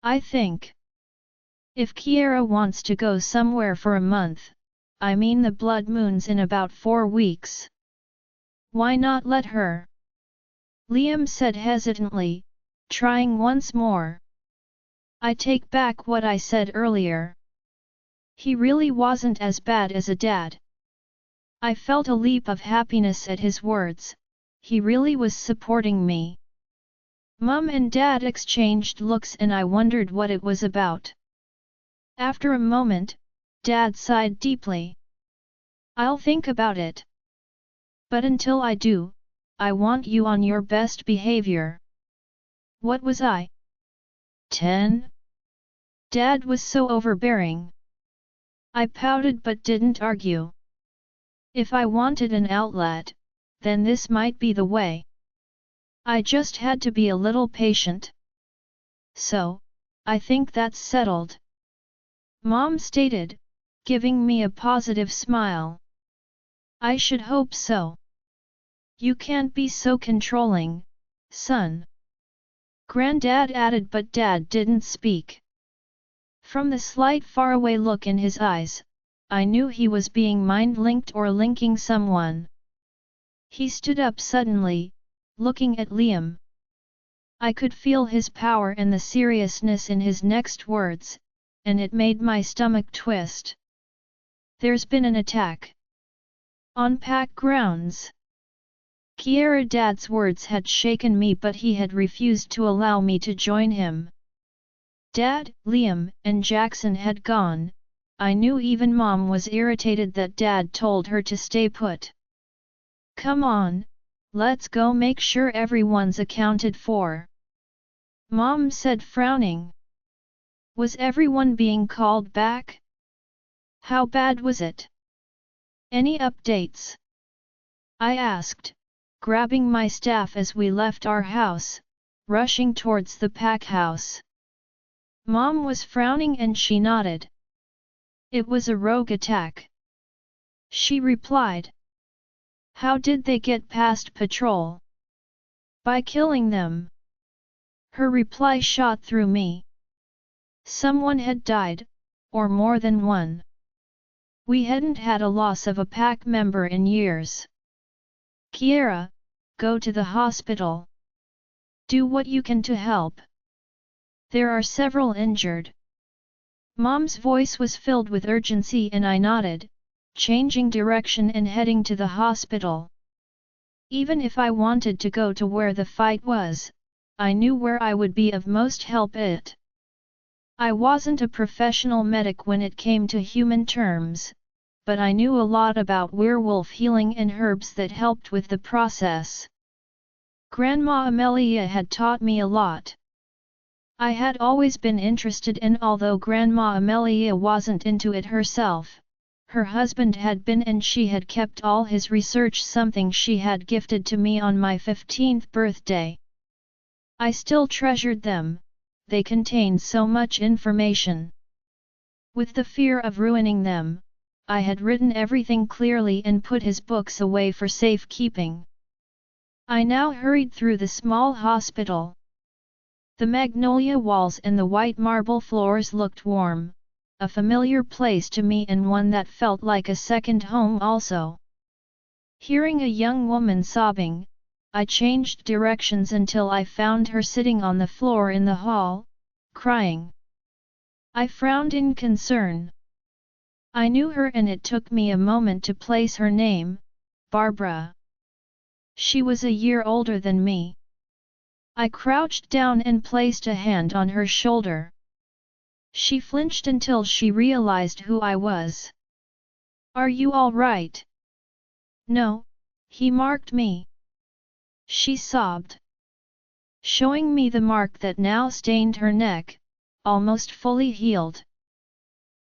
I think. If Kiera wants to go somewhere for a month, I mean the blood moon's in about 4 weeks. Why not let her? Liam said hesitantly, trying once more. I take back what I said earlier. He really wasn't as bad as a dad. I felt a leap of happiness at his words, he really was supporting me. Mum and Dad exchanged looks and I wondered what it was about. After a moment, Dad sighed deeply. I'll think about it. But until I do, I want you on your best behavior. What was I? 10? Dad was so overbearing. I pouted but didn't argue. If I wanted an outlet, then this might be the way. I just had to be a little patient. So, I think that's settled. Mom stated, giving me a positive smile. I should hope so. You can't be so controlling, son. Granddad added but Dad didn't speak. From the slight faraway look in his eyes, I knew he was being mind-linked or linking someone. He stood up suddenly, looking at Liam. I could feel his power and the seriousness in his next words, and it made my stomach twist. There's been an attack. On pack grounds. Kiera Dad's words had shaken me but he had refused to allow me to join him. Dad, Liam, and Jackson had gone. I knew even Mom was irritated that Dad told her to stay put. Come on, let's go make sure everyone's accounted for. Mom said frowning. Was everyone being called back? How bad was it? Any updates? I asked, grabbing my staff as we left our house, rushing towards the pack house. Mom was frowning and she nodded. It was a rogue attack. She replied. How did they get past patrol? By killing them. Her reply shot through me. Someone had died, or more than one. We hadn't had a loss of a pack member in years. Kiera, go to the hospital. Do what you can to help. There are several injured. Mom's voice was filled with urgency and I nodded, changing direction and heading to the hospital. Even if I wanted to go to where the fight was, I knew where I would be of most help it. I wasn't a professional medic when it came to human terms, but I knew a lot about werewolf healing and herbs that helped with the process. Grandma Amelia had taught me a lot. I had always been interested and although Grandma Amelia wasn't into it herself, her husband had been and she had kept all his research, something she had gifted to me on my 15th birthday. I still treasured them, they contained so much information. With the fear of ruining them, I had written everything clearly and put his books away for safekeeping. I now hurried through the small hospital. The magnolia walls and the white marble floors looked warm, a familiar place to me and one that felt like a second home also. Hearing a young woman sobbing, I changed directions until I found her sitting on the floor in the hall, crying. I frowned in concern. I knew her and it took me a moment to place her name, Barbara. She was a year older than me. I crouched down and placed a hand on her shoulder. She flinched until she realized who I was. "Are you all right?" "No," he marked me. She sobbed, showing me the mark that now stained her neck, almost fully healed.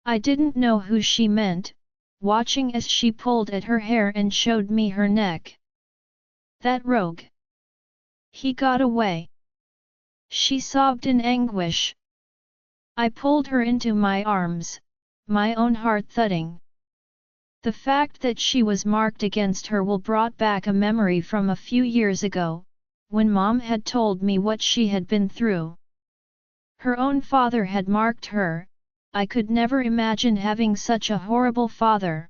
I didn't know who she meant, watching as she pulled at her hair and showed me her neck. "That rogue! He got away!" She sobbed in anguish. I pulled her into my arms, my own heart thudding. The fact that she was marked against her will brought back a memory from a few years ago, when Mom had told me what she had been through. Her own father had marked her. I could never imagine having such a horrible father.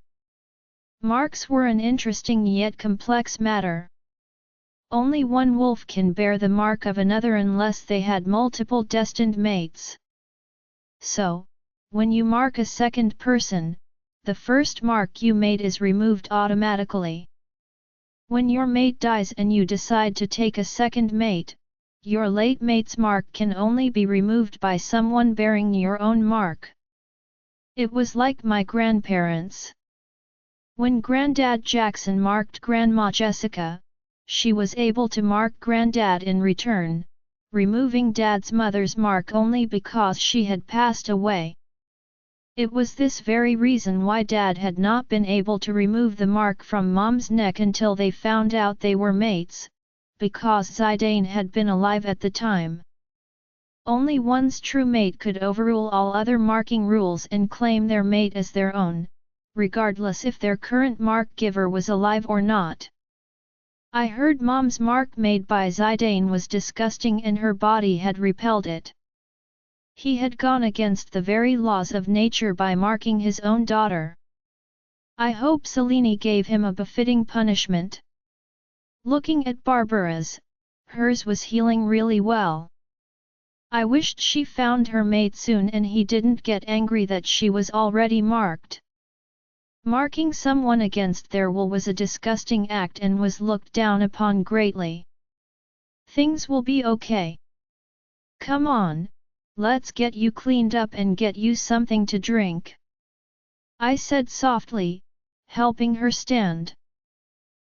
Marks were an interesting yet complex matter. Only one wolf can bear the mark of another unless they had multiple destined mates. So, when you mark a second person, the first mark you made is removed automatically. When your mate dies and you decide to take a second mate, your late mate's mark can only be removed by someone bearing your own mark. It was like my grandparents. When Granddad Jackson marked Grandma Jessica, she was able to mark Granddad in return, removing Dad's mother's mark only because she had passed away. It was this very reason why Dad had not been able to remove the mark from Mom's neck until they found out they were mates, because Zidane had been alive at the time. Only one's true mate could overrule all other marking rules and claim their mate as their own, regardless if their current mark giver was alive or not. I heard Mom's mark made by Zidane was disgusting and her body had repelled it. He had gone against the very laws of nature by marking his own daughter. I hope Selene gave him a befitting punishment. Looking at Barbara's, hers was healing really well. I wished she found her mate soon and he didn't get angry that she was already marked. Marking someone against their will was a disgusting act and was looked down upon greatly. "Things will be okay. Come on, let's get you cleaned up and get you something to drink," I said softly, helping her stand.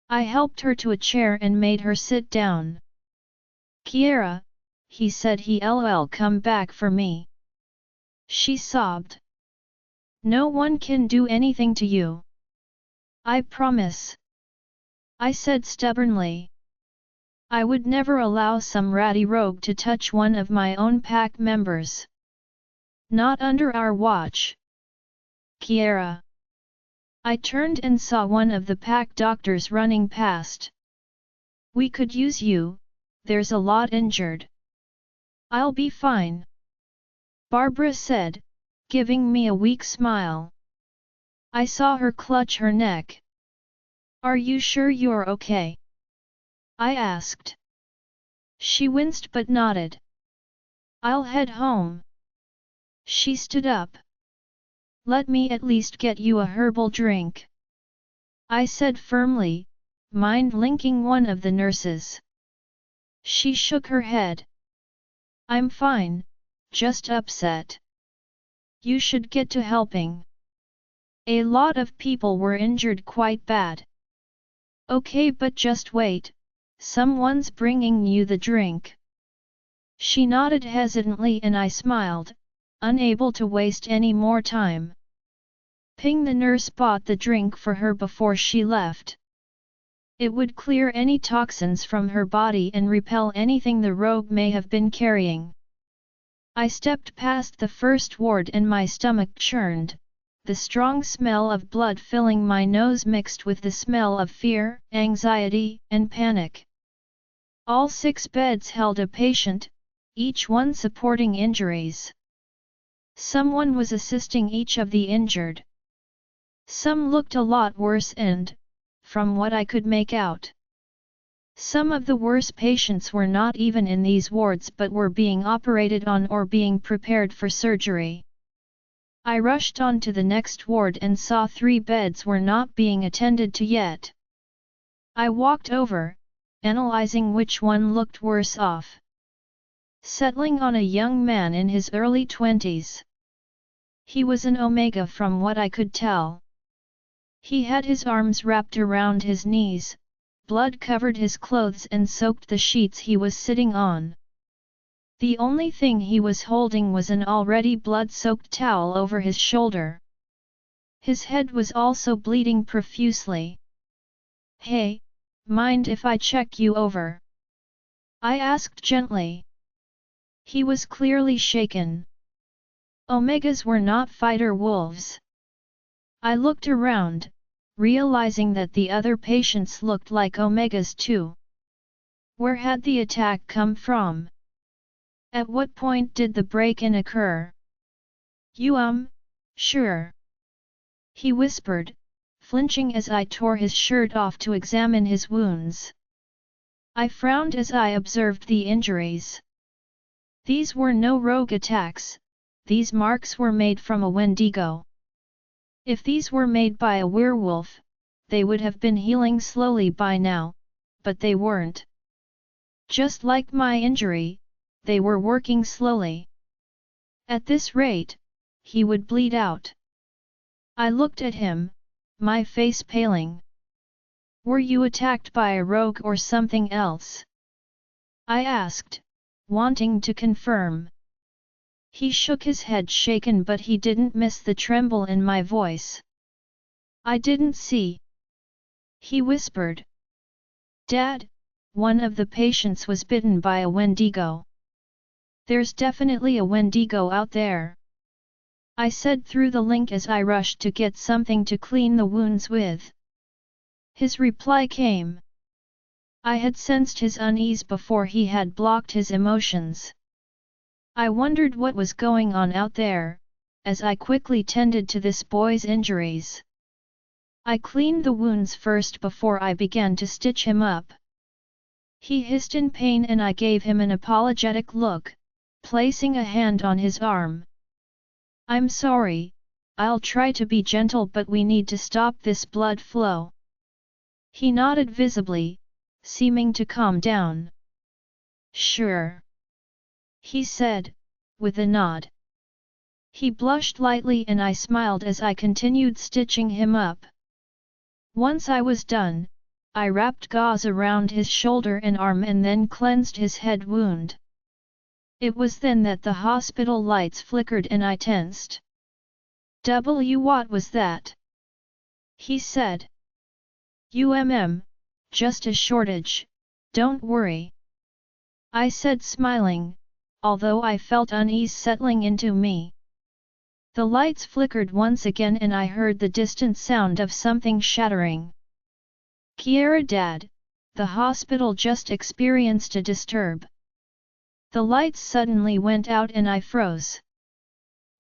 I helped her to a chair and made her sit down. "Kiera," he said, "he'll come back for me." She sobbed. "No one can do anything to you. I promise," I said stubbornly. I would never allow some ratty rogue to touch one of my own pack members. Not under our watch. "Kiera." I turned and saw one of the pack doctors running past. "We could use you, there's a lot injured." "I'll be fine," Barbara said, giving me a weak smile. I saw her clutch her neck. "Are you sure you're okay?" I asked. She winced but nodded. "I'll head home." She stood up. "Let me at least get you a herbal drink," I said firmly, mind linking one of the nurses. She shook her head. "I'm fine, just upset." "You should get to helping. A lot of people were injured quite bad." "Okay, but just wait, someone's bringing you the drink." She nodded hesitantly and I smiled, unable to waste any more time. Ping the nurse bought the drink for her before she left. It would clear any toxins from her body and repel anything the rogue may have been carrying. I stepped past the first ward and my stomach churned, the strong smell of blood filling my nose mixed with the smell of fear, anxiety, and panic. All 6 beds held a patient, each one supporting injuries. Someone was assisting each of the injured. Some looked a lot worse and, from what I could make out, some of the worse patients were not even in these wards but were being operated on or being prepared for surgery. I rushed on to the next ward and saw 3 beds were not being attended to yet. I walked over, analyzing which one looked worse off. Settling on a young man in his early 20s. He was an Omega from what I could tell. He had his arms wrapped around his knees, blood covered his clothes and soaked the sheets he was sitting on. The only thing he was holding was an already blood-soaked towel over his shoulder. His head was also bleeding profusely. "Hey, mind if I check you over?" I asked gently. He was clearly shaken. Omegas were not fighter wolves. I looked around, realizing that the other patients looked like Omegas too. Where had the attack come from? At what point did the break-in occur? Sure. He whispered, flinching as I tore his shirt off to examine his wounds. I frowned as I observed the injuries. These were no rogue attacks, these marks were made from a Wendigo. If these were made by a werewolf, they would have been healing slowly by now, but they weren't. Just like my injury, they were working slowly. At this rate, he would bleed out. I looked at him, my face paling. "Were you attacked by a rogue or something else?" I asked, wanting to confirm. He shook his head shaken but he didn't miss the tremble in my voice. "I didn't see." He whispered. "Dad, one of the patients was bitten by a Wendigo. There's definitely a Wendigo out there," I said through the link as I rushed to get something to clean the wounds with. His reply came. I had sensed his unease before he had blocked his emotions. I wondered what was going on out there, as I quickly tended to this boy's injuries. I cleaned the wounds first before I began to stitch him up. He hissed in pain and I gave him an apologetic look, placing a hand on his arm. "I'm sorry, I'll try to be gentle but we need to stop this blood flow." He nodded visibly, seeming to calm down. "Sure," he said, with a nod. He blushed lightly and I smiled as I continued stitching him up. Once I was done, I wrapped gauze around his shoulder and arm and then cleansed his head wound. It was then that the hospital lights flickered and I tensed. What was that?" he said. Just a shortage, don't worry," I said smiling, although I felt unease settling into me. The lights flickered once again and I heard the distant sound of something shattering. "Kiera, Dad, the hospital just experienced a disturb." The lights suddenly went out and I froze.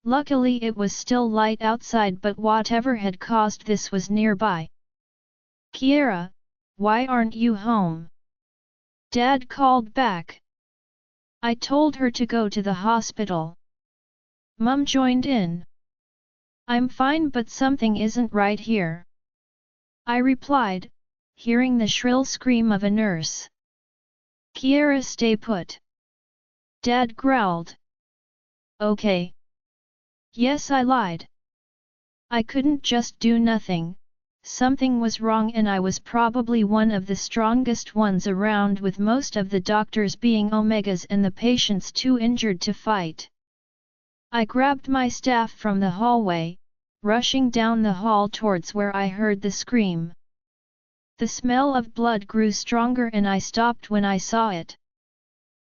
Luckily it was still light outside but whatever had caused this was nearby. "Kiera, why aren't you home?" Dad called back. I told her to go to the hospital. Mum joined in. "I'm fine but something isn't right here," I replied, hearing the shrill scream of a nurse. "Kiera, stay put," Dad growled. "Okay." Yes, I lied. I couldn't just do nothing, something was wrong and I was probably one of the strongest ones around with most of the doctors being Omegas and the patients too injured to fight. I grabbed my staff from the hallway, rushing down the hall towards where I heard the scream. The smell of blood grew stronger and I stopped when I saw it.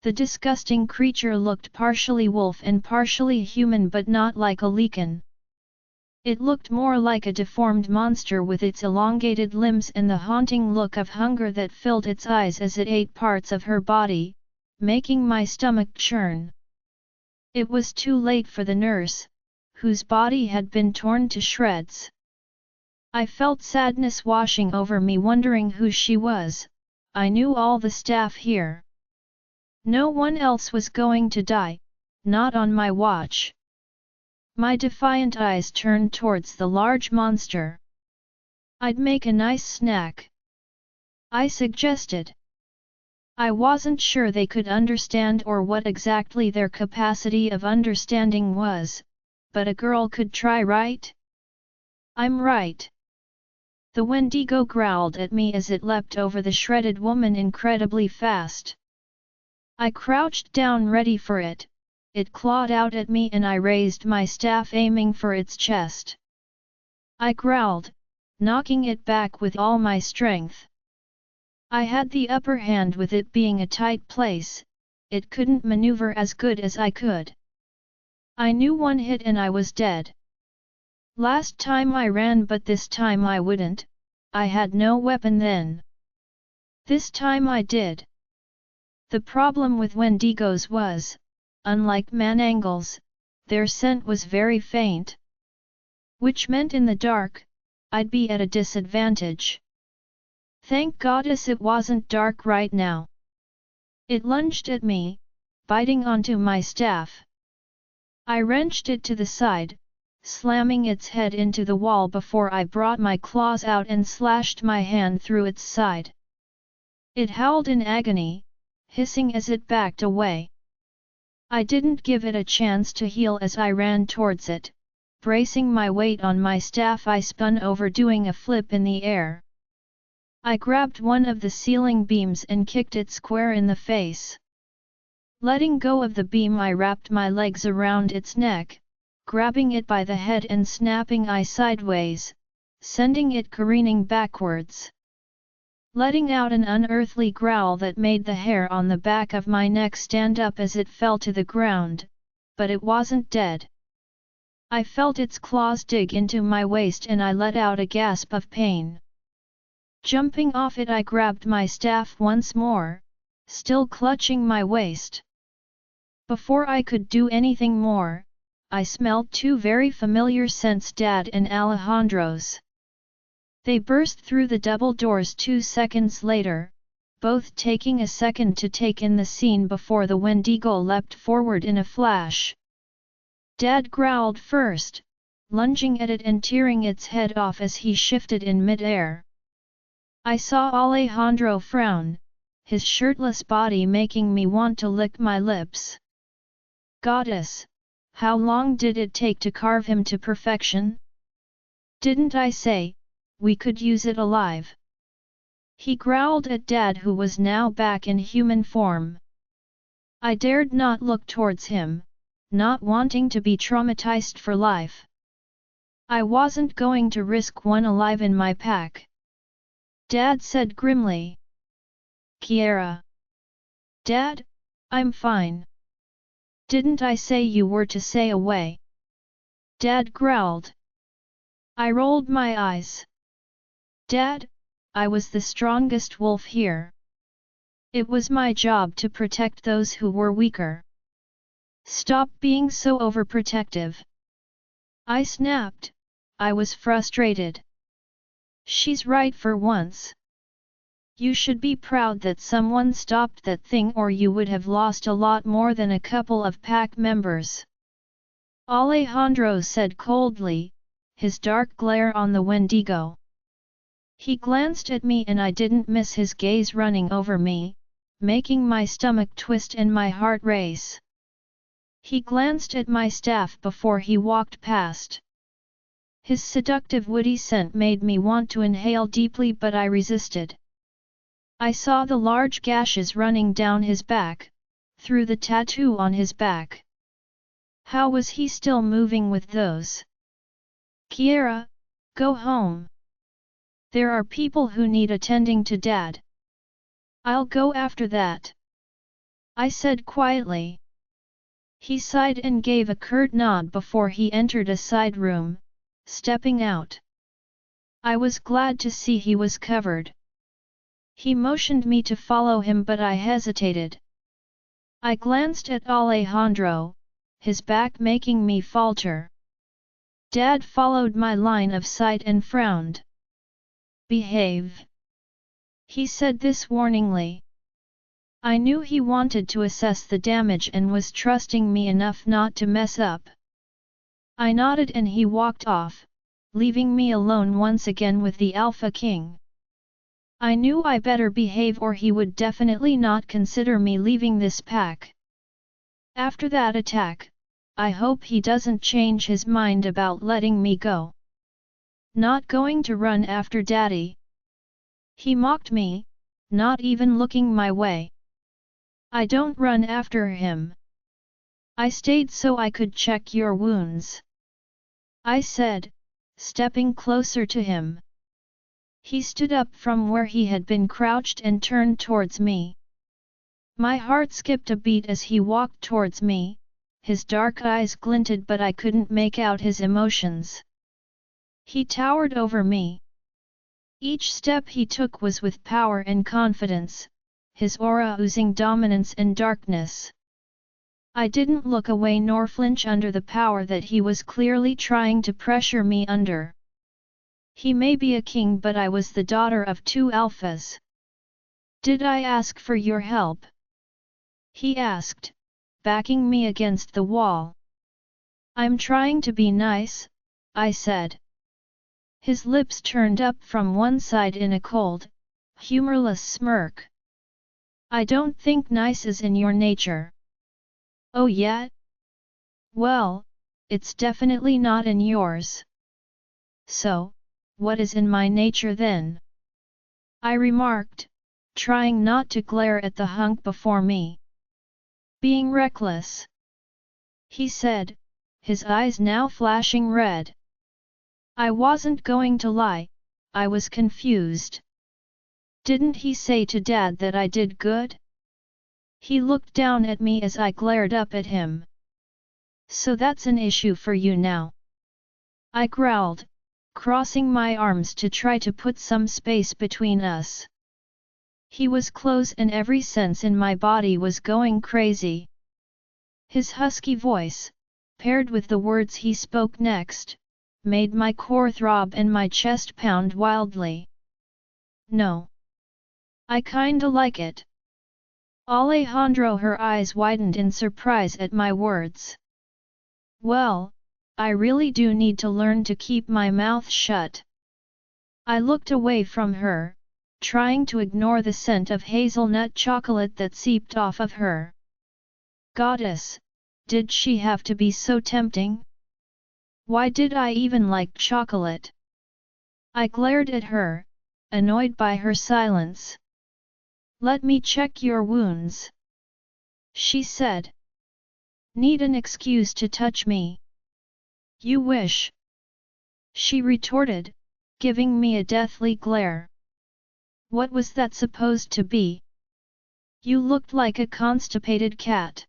The disgusting creature looked partially wolf and partially human, but not like a Lycan. It looked more like a deformed monster with its elongated limbs and the haunting look of hunger that filled its eyes as it ate parts of her body, making my stomach churn. It was too late for the nurse, whose body had been torn to shreds. I felt sadness washing over me, wondering who she was. I knew all the staff here. No one else was going to die, not on my watch. My defiant eyes turned towards the large monster. "I'd make a nice snack," I suggested. I wasn't sure they could understand or what exactly their capacity of understanding was, but a girl could try, right? "I'm right." The Wendigo growled at me as it leapt over the shredded woman incredibly fast. I crouched down ready for it. It clawed out at me and I raised my staff aiming for its chest. I growled, knocking it back with all my strength. I had the upper hand with it being a tight place. It couldn't maneuver as good as I could. I knew one hit and I was dead. Last time I ran, but this time I wouldn't. I had no weapon then. This time I did. The problem with Wendigos was, unlike Manangles, their scent was very faint. Which meant in the dark, I'd be at a disadvantage. Thank goddess it wasn't dark right now. It lunged at me, biting onto my staff. I wrenched it to the side, slamming its head into the wall before I brought my claws out and slashed my hand through its side. It howled in agony, hissing as it backed away. I didn't give it a chance to heal as I ran towards it. Bracing my weight on my staff, I spun over, doing a flip in the air. I grabbed one of the ceiling beams and kicked it square in the face. Letting go of the beam, I wrapped my legs around its neck, grabbing it by the head and snapping it sideways, sending it careening backwards. Letting out an unearthly growl that made the hair on the back of my neck stand up as it fell to the ground, but it wasn't dead. I felt its claws dig into my waist and I let out a gasp of pain. Jumping off it, I grabbed my staff once more, still clutching my waist. Before I could do anything more, I smelled two very familiar scents: Dad and Alejandro's. They burst through the double doors 2 seconds later, both taking a second to take in the scene before the Wendigo leapt forward in a flash. Dad growled first, lunging at it and tearing its head off as he shifted in mid-air. I saw Alejandro frown, his shirtless body making me want to lick my lips. Goddess, how long did it take to carve him to perfection? Didn't I say, we could use it alive? He growled at Dad, who was now back in human form. I dared not look towards him, not wanting to be traumatized for life. I wasn't going to risk one alive in my pack. Dad said grimly. Kiera. Dad, I'm fine. Didn't I say you were to stay away? Dad growled. I rolled my eyes. Dad, I was the strongest wolf here. It was my job to protect those who were weaker. Stop being so overprotective. I snapped. I was frustrated. She's right for once. You should be proud that someone stopped that thing, or you would have lost a lot more than a couple of pack members. Alejandro said coldly, his dark glare on the Wendigo. He glanced at me and I didn't miss his gaze running over me, making my stomach twist and my heart race. He glanced at my staff before he walked past. His seductive woody scent made me want to inhale deeply, but I resisted. I saw the large gashes running down his back, through the tattoo on his back. How was he still moving with those? Kiera, go home. There are people who need attending to Dad. I'll go after that, I said quietly. He sighed and gave a curt nod before he entered a side room, stepping out. I was glad to see he was covered. He motioned me to follow him, but I hesitated. I glanced at Alejandro, his back making me falter. Dad followed my line of sight and frowned. Behave. He said this warningly. I knew he wanted to assess the damage and was trusting me enough not to mess up. I nodded and he walked off, leaving me alone once again with the Alpha King. I knew I better behave or he would definitely not consider me leaving this pack. After that attack, I hope he doesn't change his mind about letting me go. Not going to run after Daddy. He mocked me, not even looking my way. I don't run after him. I stayed so I could check your wounds, I said, stepping closer to him. He stood up from where he had been crouched and turned towards me. My heart skipped a beat as he walked towards me, his dark eyes glinted but I couldn't make out his emotions. He towered over me. Each step he took was with power and confidence, his aura oozing dominance and darkness. I didn't look away nor flinch under the power that he was clearly trying to pressure me under. He may be a king, but I was the daughter of 2 alphas. Did I ask for your help? He asked, backing me against the wall. I'm trying to be nice, I said. His lips turned up from one side in a cold, humorless smirk. I don't think nice is in your nature. Oh yeah? Well, it's definitely not in yours. So, what is in my nature then? I remarked, trying not to glare at the hunk before me. Being reckless, he said, his eyes now flashing red. I wasn't going to lie, I was confused. Didn't he say to Dad that I did good? He looked down at me as I glared up at him. So that's an issue for you now? I growled, crossing my arms to try to put some space between us. He was close and every sense in my body was going crazy. His husky voice, paired with the words he spoke next, made my core throb and my chest pound wildly. No. I kinda like it. Alejandro, her eyes widened in surprise at my words. Well, I really do need to learn to keep my mouth shut. I looked away from her, trying to ignore the scent of hazelnut chocolate that seeped off of her. Goddess, did she have to be so tempting? Why did I even like chocolate? I glared at her, annoyed by her silence. Let me check your wounds, she said. Need an excuse to touch me? You wish, she retorted, giving me a deathly glare. What was that supposed to be? You looked like a constipated cat,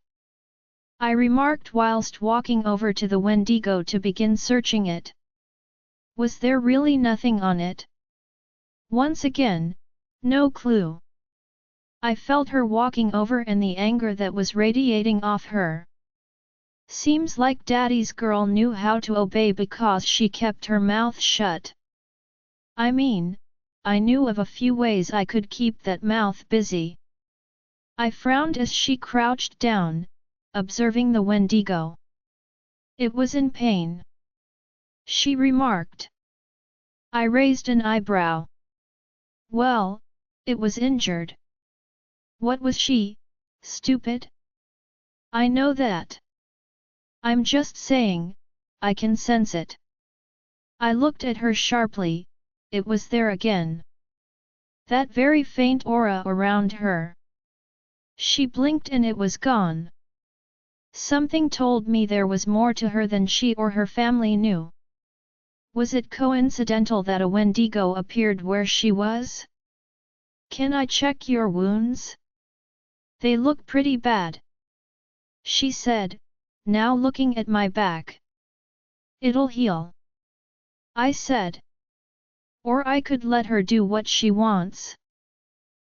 I remarked whilst walking over to the Wendigo to begin searching it. Was there really nothing on it? Once again, no clue. I felt her walking over and the anger that was radiating off her. Seems like Daddy's girl knew how to obey because she kept her mouth shut. I mean, I knew of a few ways I could keep that mouth busy. I frowned as she crouched down, observing the Wendigo. It was in pain, she remarked. I raised an eyebrow. Well, it was injured. What was she, stupid? I know that. I'm just saying, I can sense it. I looked at her sharply, it was there again. That very faint aura around her. She blinked and it was gone. Something told me there was more to her than she or her family knew. Was it coincidental that a Wendigo appeared where she was? Can I check your wounds? They look pretty bad, she said, now looking at my back. It'll heal, I said. Or I could let her do what she wants.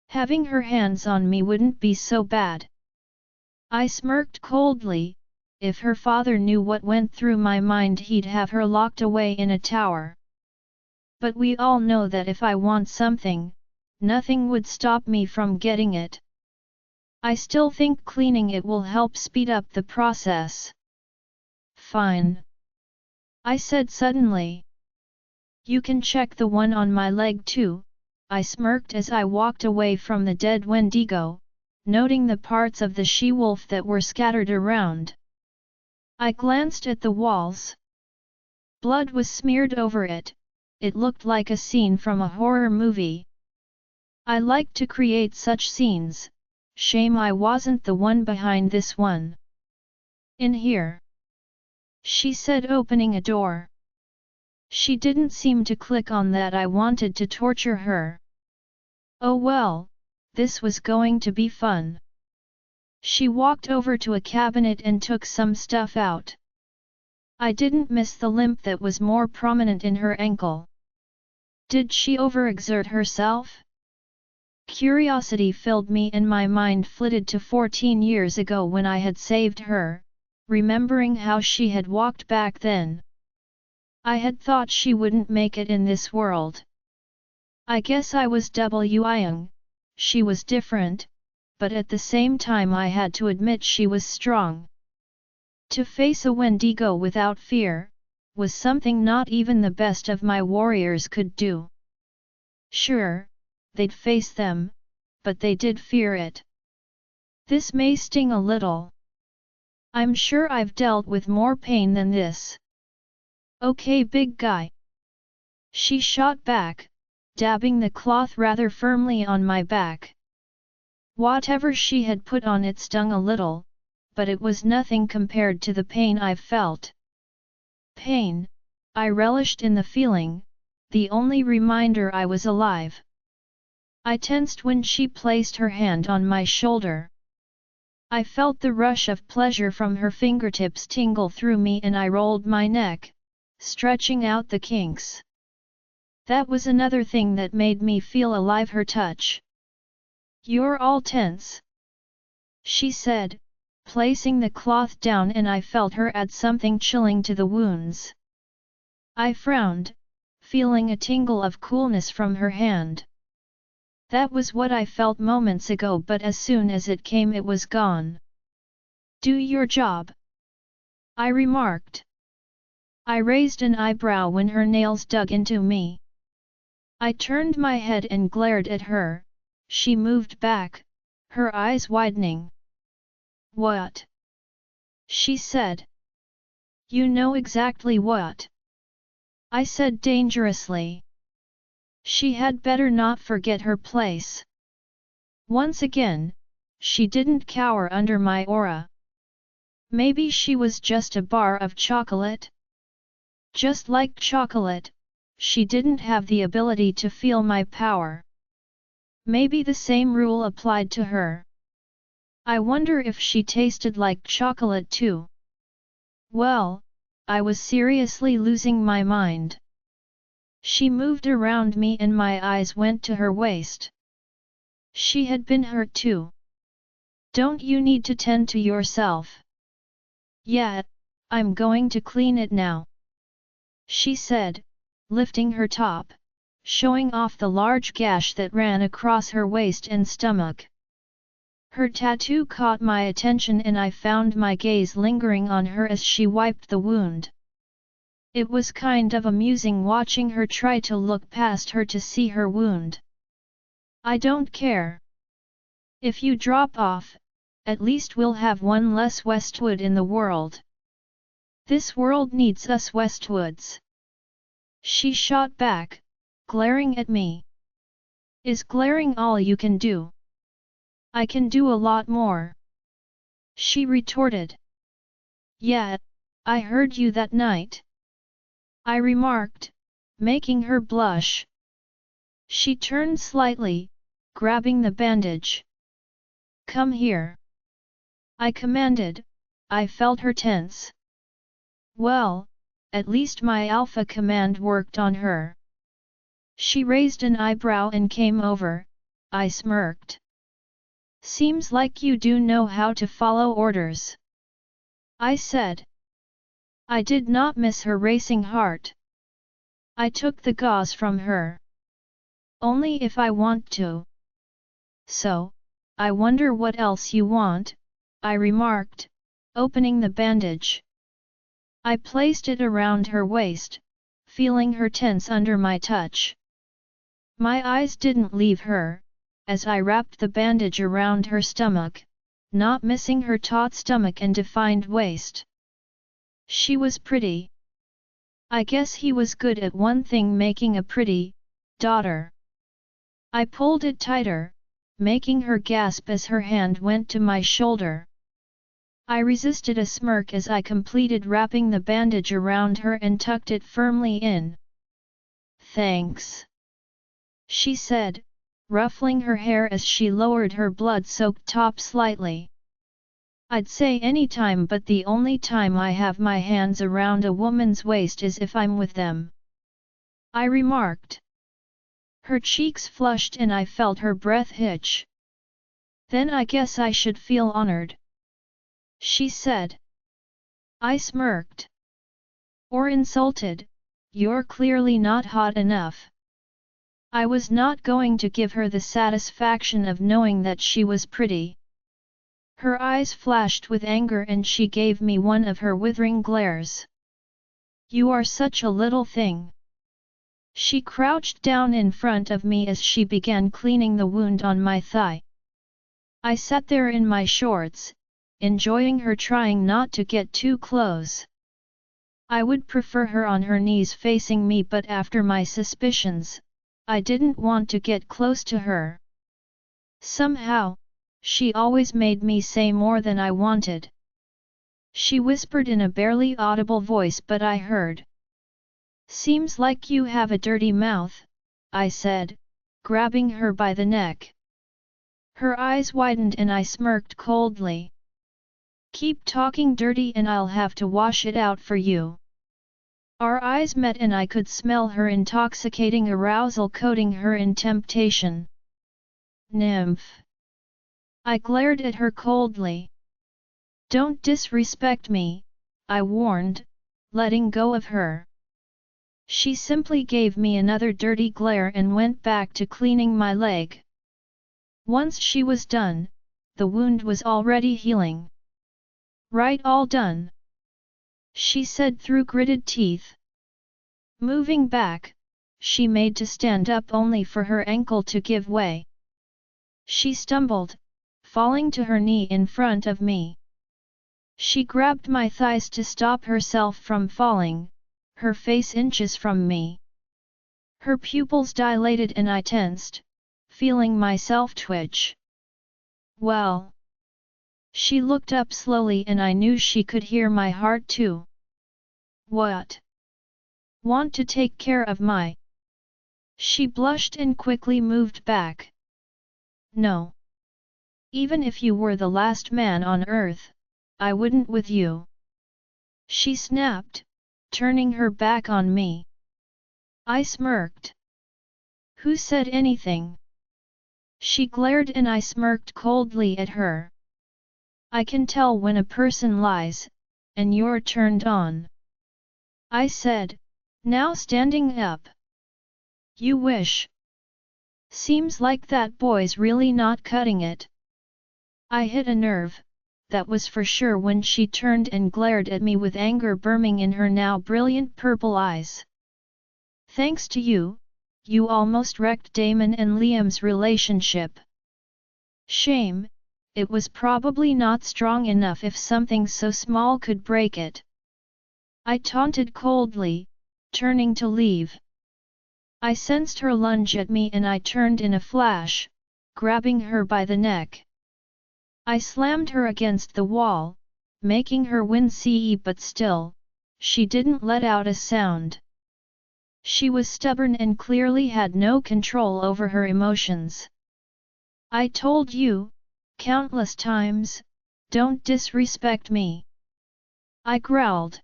Having her hands on me wouldn't be so bad. I smirked coldly. If her father knew what went through my mind, he'd have her locked away in a tower. But we all know that if I want something, nothing would stop me from getting it. I still think cleaning it will help speed up the process. Fine, I said suddenly. You can check the one on my leg too, I smirked as I walked away from the dead Wendigo, noting the parts of the she-wolf that were scattered around. I glanced at the walls. Blood was smeared over it. It looked like a scene from a horror movie. I like to create such scenes. Shame I wasn't the one behind this one. In here, she said, opening a door. She didn't seem to click on that I wanted to torture her. Oh well, this was going to be fun. She walked over to a cabinet and took some stuff out. I didn't miss the limp that was more prominent in her ankle. Did she overexert herself? Curiosity filled me and my mind flitted to 14 years ago when I had saved her, remembering how she had walked back then. I had thought she wouldn't make it in this world. I guess I was young. She was different, but at the same time I had to admit she was strong. To face a Wendigo without fear, was something not even the best of my warriors could do. Sure, they'd face them, but they did fear it. This may sting a little. I'm sure I've dealt with more pain than this. Okay, big guy. She shot back, dabbing the cloth rather firmly on my back. Whatever she had put on it stung a little, but it was nothing compared to the pain I've felt. Pain, I relished in the feeling, the only reminder I was alive. I tensed when she placed her hand on my shoulder. I felt the rush of pleasure from her fingertips tingle through me and I rolled my neck, stretching out the kinks. That was another thing that made me feel alive, her touch. You're all tense, she said, placing the cloth down, and I felt her add something chilling to the wounds. I frowned, feeling a tingle of coolness from her hand. That was what I felt moments ago, but as soon as it came it was gone. Do your job, I remarked. I raised an eyebrow when her nails dug into me. I turned my head and glared at her. She moved back, her eyes widening. What? She said. You know exactly what, I said dangerously. She had better not forget her place. Once again, she didn't cower under my aura. Maybe she was just a bar of chocolate? Just like chocolate, she didn't have the ability to feel my power. Maybe the same rule applied to her. I wonder if she tasted like chocolate too. Well, I was seriously losing my mind. She moved around me and my eyes went to her waist. She had been hurt too. Don't you need to tend to yourself? Yeah, I'm going to clean it now, she said, lifting her top, showing off the large gash that ran across her waist and stomach. Her tattoo caught my attention and I found my gaze lingering on her as she wiped the wound. It was kind of amusing watching her try to look past her to see her wound. I don't care. If you drop off, at least we'll have one less Westwood in the world. This world needs us Westwoods. She shot back, glaring at me. Is glaring all you can do? I can do a lot more, she retorted. Yeah, I heard you that night. I remarked, making her blush. She turned slightly, grabbing the bandage. Come here. I commanded. I felt her tense. Well, at least my alpha command worked on her. She raised an eyebrow and came over. I smirked. Seems like you do know how to follow orders, I said. I did not miss her racing heart. I took the gauze from her. Only if I want to. So, I wonder what else you want, I remarked, opening the bandage. I placed it around her waist, feeling her tense under my touch. My eyes didn't leave her, as I wrapped the bandage around her stomach, not missing her taut stomach and defined waist. She was pretty. I guess he was good at one thing, making a pretty daughter. I pulled it tighter, making her gasp as her hand went to my shoulder. I resisted a smirk as I completed wrapping the bandage around her and tucked it firmly in. Thanks, she said, ruffling her hair as she lowered her blood-soaked top slightly. I'd say any time, but the only time I have my hands around a woman's waist is if I'm with them, I remarked. Her cheeks flushed and I felt her breath hitch. Then I guess I should feel honored, she said. I smirked. Or insulted, you're clearly not hot enough. I was not going to give her the satisfaction of knowing that she was pretty. Her eyes flashed with anger and she gave me one of her withering glares. You are such a little thing. She crouched down in front of me as she began cleaning the wound on my thigh. I sat there in my shorts, enjoying her trying not to get too close. I would prefer her on her knees facing me, but after my suspicions, I didn't want to get close to her. Somehow, she always made me say more than I wanted. She whispered in a barely audible voice, but I heard. Seems like you have a dirty mouth, I said, grabbing her by the neck. Her eyes widened and I smirked coldly. Keep talking dirty and I'll have to wash it out for you. Our eyes met and I could smell her intoxicating arousal coating her in temptation. Nymph. I glared at her coldly. Don't disrespect me, I warned, letting go of her. She simply gave me another dirty glare and went back to cleaning my leg. Once she was done, the wound was already healing. Right, all done, she said through gritted teeth. Moving back, she made to stand up only for her ankle to give way. She stumbled, falling to her knee in front of me. She grabbed my thighs to stop herself from falling, her face inches from me. Her pupils dilated and I tensed, feeling myself twitch. Well. She looked up slowly and I knew she could hear my heart too. What? Want to take care of my? She blushed and quickly moved back. No. Even if you were the last man on earth, I wouldn't with you. She snapped, turning her back on me. I smirked. Who said anything? She glared and I smirked coldly at her. I can tell when a person lies, and you're turned on, I said, now standing up. You wish. Seems like that boy's really not cutting it. I hit a nerve, that was for sure, when she turned and glared at me with anger burning in her now brilliant purple eyes. Thanks to you, you almost wrecked Damon and Liam's relationship. Shame, it was probably not strong enough if something so small could break it. I taunted coldly, turning to leave. I sensed her lunge at me and I turned in a flash, grabbing her by the neck. I slammed her against the wall, making her wince, but still, she didn't let out a sound. She was stubborn and clearly had no control over her emotions. I told you, countless times, don't disrespect me. I growled.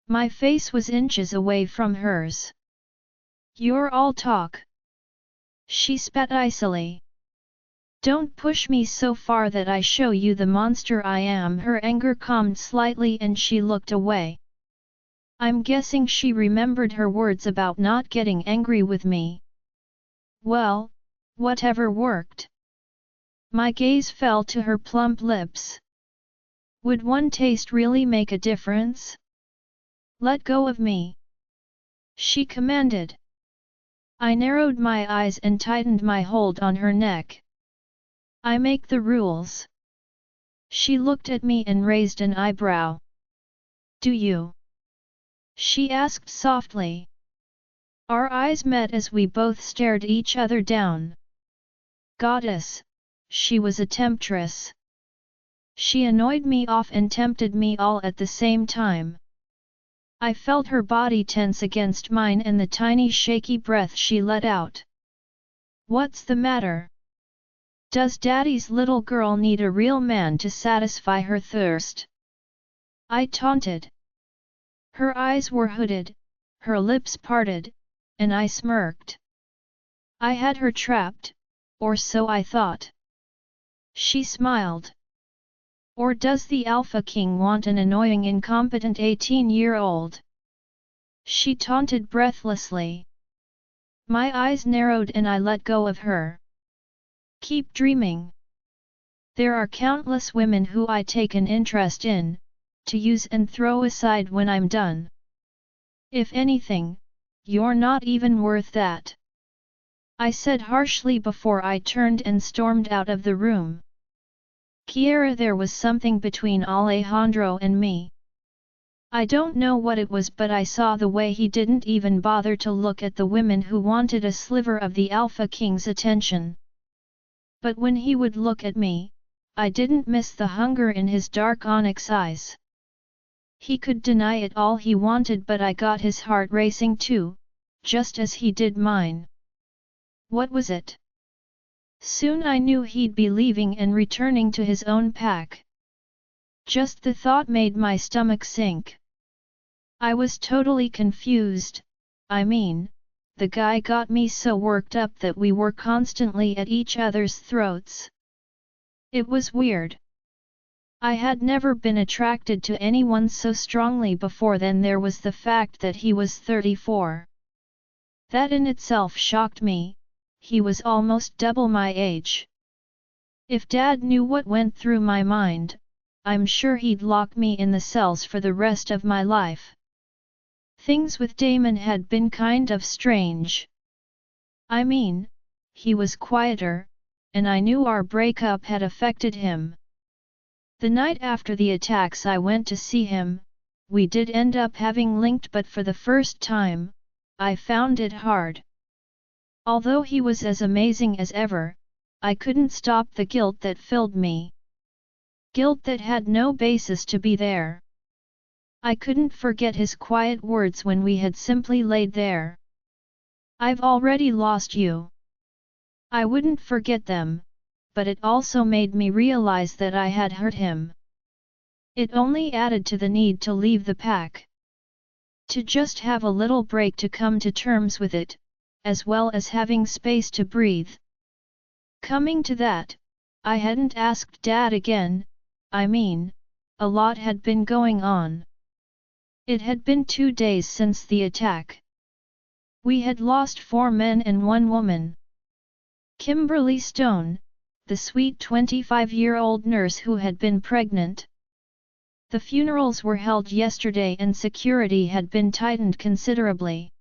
My face was inches away from hers. You're all talk. She spat icily. Don't push me so far that I show you the monster I am. Her anger calmed slightly and she looked away. I'm guessing she remembered her words about not getting angry with me. Well, whatever worked. My gaze fell to her plump lips. Would one taste really make a difference? Let go of me, she commanded. I narrowed my eyes and tightened my hold on her neck. I make the rules. She looked at me and raised an eyebrow. Do you? She asked softly. Our eyes met as we both stared each other down. Goddess, she was a temptress. She annoyed me off and tempted me all at the same time. I felt her body tense against mine and the tiny shaky breath she let out. What's the matter? Does Daddy's little girl need a real man to satisfy her thirst? I taunted. Her eyes were hooded, her lips parted, and I smirked. I had her trapped, or so I thought. She smiled. Or does the Alpha King want an annoying incompetent 18-year-old? She taunted breathlessly. My eyes narrowed and I let go of her. Keep dreaming. There are countless women who I take an interest in, to use and throw aside when I'm done. If anything, you're not even worth that. I said harshly before I turned and stormed out of the room. Kiera, there was something between Alejandro and me. I don't know what it was, but I saw the way he didn't even bother to look at the women who wanted a sliver of the Alpha King's attention. But when he would look at me, I didn't miss the hunger in his dark onyx eyes. He could deny it all he wanted, but I got his heart racing too, just as he did mine. What was it? Soon I knew he'd be leaving and returning to his own pack. Just the thought made my stomach sink. I was totally confused. I mean, the guy got me so worked up that we were constantly at each other's throats. It was weird. I had never been attracted to anyone so strongly before. Then there was the fact that he was 34. That in itself shocked me. He was almost double my age. If Dad knew what went through my mind, I'm sure he'd lock me in the cells for the rest of my life. Things with Damon had been kind of strange. I mean, he was quieter, and I knew our breakup had affected him. The night after the attacks I went to see him. We did end up having linked, but for the first time, I found it hard. Although he was as amazing as ever, I couldn't stop the guilt that filled me. Guilt that had no basis to be there. I couldn't forget his quiet words when we had simply laid there. I've already lost you. I wouldn't forget them, but it also made me realize that I had hurt him. It only added to the need to leave the pack. To just have a little break to come to terms with it, as well as having space to breathe. Coming to that, I hadn't asked Dad again. I mean, a lot had been going on. It had been 2 days since the attack. We had lost 4 men and 1 woman. Kimberly Stone, the sweet 25-year-old nurse who had been pregnant. The funerals were held yesterday and security had been tightened considerably.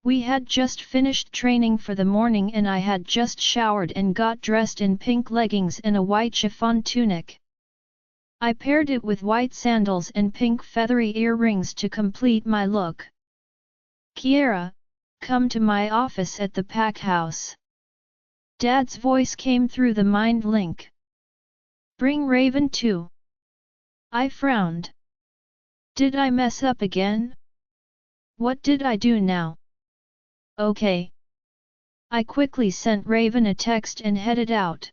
We had just finished training for the morning and I had just showered and got dressed in pink leggings and a white chiffon tunic. I paired it with white sandals and pink feathery earrings to complete my look. Kiera, come to my office at the pack house. Dad's voice came through the mind link. Bring Raven too. I frowned. Did I mess up again? What did I do now? Okay. I quickly sent Raven a text and headed out.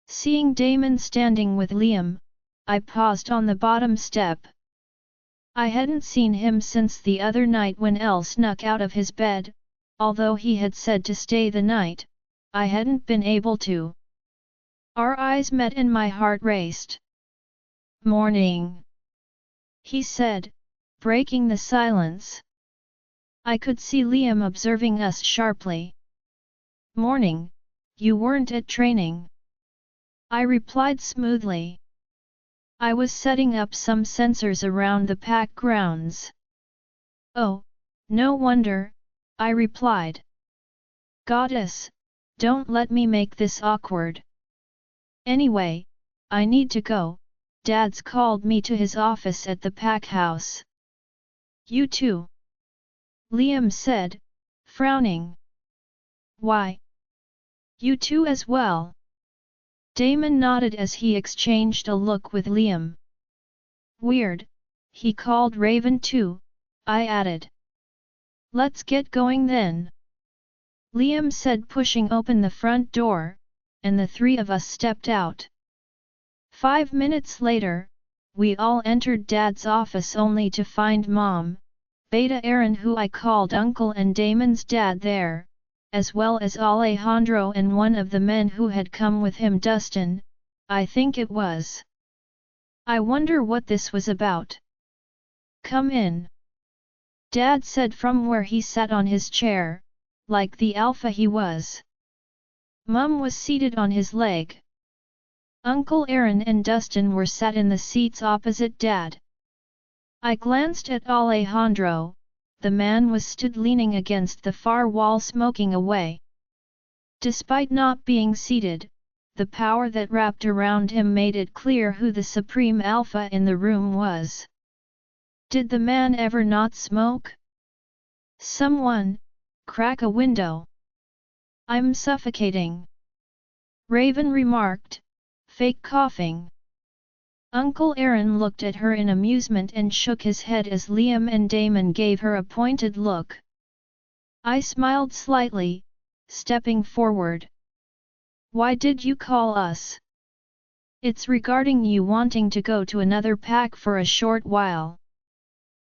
Seeing Damon standing with Liam, I paused on the bottom step. I hadn't seen him since the other night when Elle snuck out of his bed, although he had said to stay the night, I hadn't been able to. Our eyes met and my heart raced. "Morning," he said, breaking the silence. I could see Liam observing us sharply. "Morning, you weren't at training," I replied smoothly. I was setting up some sensors around the pack grounds. "Oh, no wonder," I replied. "Goddess, don't let me make this awkward. Anyway, I need to go, Dad's called me to his office at the pack house." "You too?" Liam said, frowning. "Why? You too as well?" Damon nodded as he exchanged a look with Liam. "Weird, he called Raven too," I added. "Let's get going then," Liam said, pushing open the front door, and the three of us stepped out. 5 minutes later, we all entered Dad's office only to find Mom, Beta Aaron, who I called Uncle, and Damon's dad there, as well as Alejandro and one of the men who had come with him, Dustin, I think it was. "I wonder what this was about." "Come in," Dad said from where he sat on his chair, like the alpha he was. Mum was seated on his leg. Uncle Aaron and Dustin were sat in the seats opposite Dad. I glanced at Alejandro. The man was stood leaning against the far wall, smoking away. Despite not being seated, the power that wrapped around him made it clear who the supreme alpha in the room was. Did the man ever not smoke? "Someone, crack a window. I'm suffocating," Raven remarked, fake coughing. Uncle Aaron looked at her in amusement and shook his head as Liam and Damon gave her a pointed look. I smiled slightly, stepping forward. "Why did you call us?" "It's regarding you wanting to go to another pack for a short while,"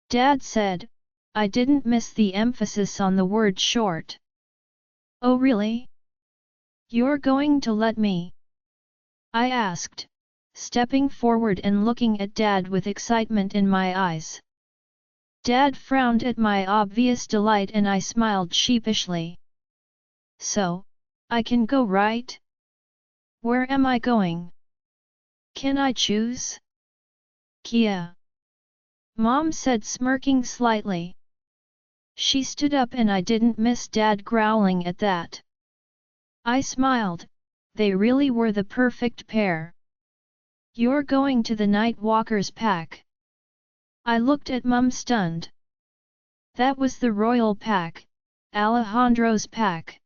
Dad said. I didn't miss the emphasis on the word short. "Oh really? You're going to let me?" I asked, stepping forward and looking at Dad with excitement in my eyes. Dad frowned at my obvious delight and I smiled sheepishly. "So, I can go, right? Where am I going? Can I choose?" "Kia," Mom said, smirking slightly. She stood up and I didn't miss Dad growling at that. I smiled. They really were the perfect pair. "You're going to the Night Walker's pack?" I looked at Mum, stunned. That was the Royal Pack, Alejandro's pack.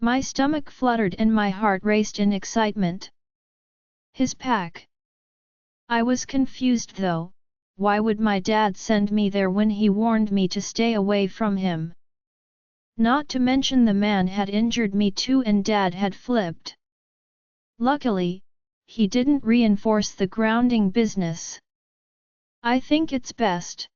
My stomach fluttered and my heart raced in excitement. His pack. I was confused though. Why would my dad send me there when he warned me to stay away from him? Not to mention the man had injured me too and Dad had flipped. Luckily, he didn't reinforce the grounding business. "I think it's best.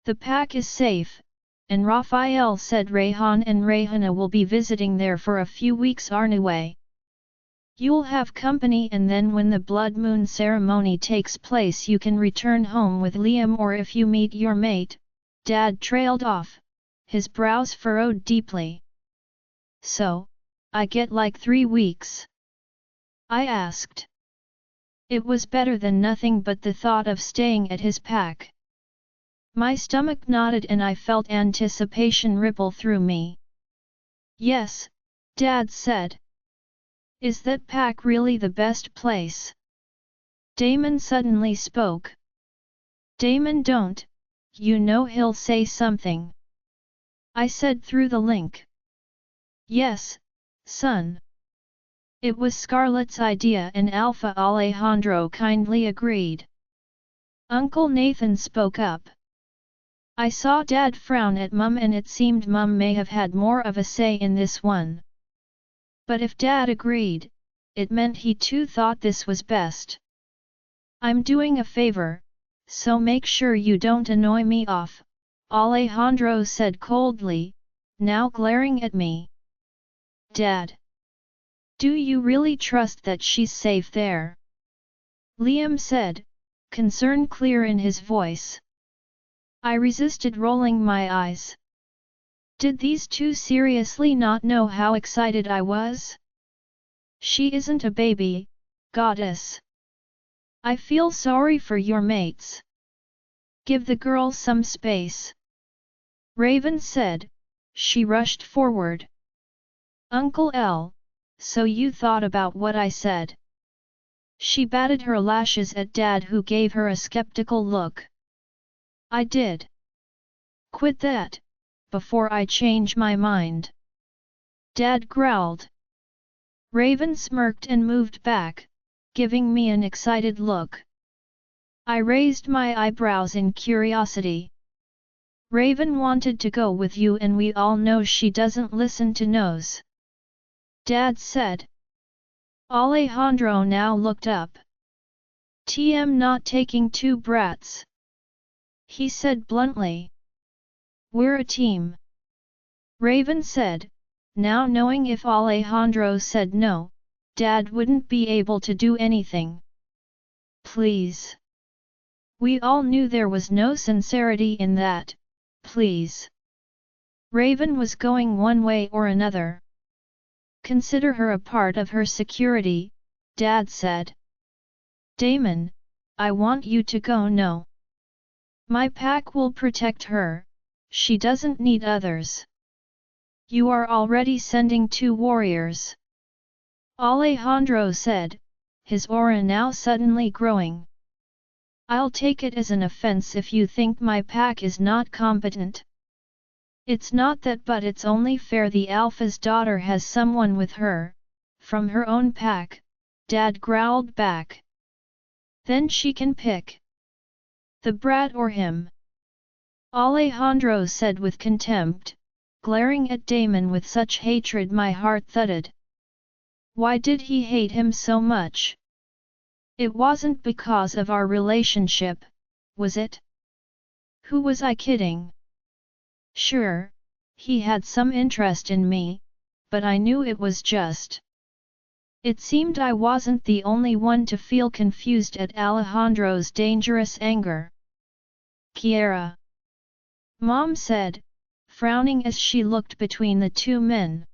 The pack is safe, and Raphael said Rayhan and Rayhana will be visiting there for a few weeks anyway. You'll have company, and then when the blood moon ceremony takes place you can return home with Liam, or if you meet your mate." Dad trailed off, his brows furrowed deeply. "So, I get like 3 weeks?" I asked. It was better than nothing, but the thought of staying at his pack. My stomach nodded and I felt anticipation ripple through me. "Yes," Dad said. "Is that pack really the best place?" Damon suddenly spoke. "Damon, don't, you know he'll say something," I said through the link. "Yes, son." It was Scarlett's idea and Alpha Alejandro kindly agreed. Uncle Nathan spoke up. I saw Dad frown at Mum and it seemed Mum may have had more of a say in this one. But if Dad agreed, it meant he too thought this was best. I'm doing a favor, so make sure you don't annoy me off, Alejandro said coldly, now glaring at me. Dad! Do you really trust that she's safe there? Liam said, concern clear in his voice. I resisted rolling my eyes. Did these two seriously not know how excited I was? She isn't a baby, goddess. I feel sorry for your mates. Give the girl some space. Raven said. She rushed forward. Uncle L, so you thought about what I said? She batted her lashes at Dad, who gave her a skeptical look. I did. Quit that, before I change my mind. Dad growled. Raven smirked and moved back, giving me an excited look. I raised my eyebrows in curiosity. Raven wanted to go with you and we all know she doesn't listen to no's. Dad said. Alejandro now looked up. TM not taking two brats. He said bluntly. We're a team. Raven said, now knowing if Alejandro said no, Dad wouldn't be able to do anything. Please. We all knew there was no sincerity in that, please. Raven was going one way or another. Consider her a part of her security, Dad said. Damon, I want you to go. No. My pack will protect her, she doesn't need others. You are already sending 2 warriors. Alejandro said, his aura now suddenly growing. I'll take it as an offense if you think my pack is not competent. It's not that, but it's only fair the Alpha's daughter has someone with her, from her own pack, Dad growled back. Then she can pick the brat or him. Alejandro said with contempt, glaring at Damon with such hatred my heart thudded. Why did he hate him so much? It wasn't because of our relationship, was it? Who was I kidding? Sure, he had some interest in me, but I knew it was just. It seemed I wasn't the only one to feel confused at Alejandro's dangerous anger. Kiera. Mom said, frowning as she looked between the two men.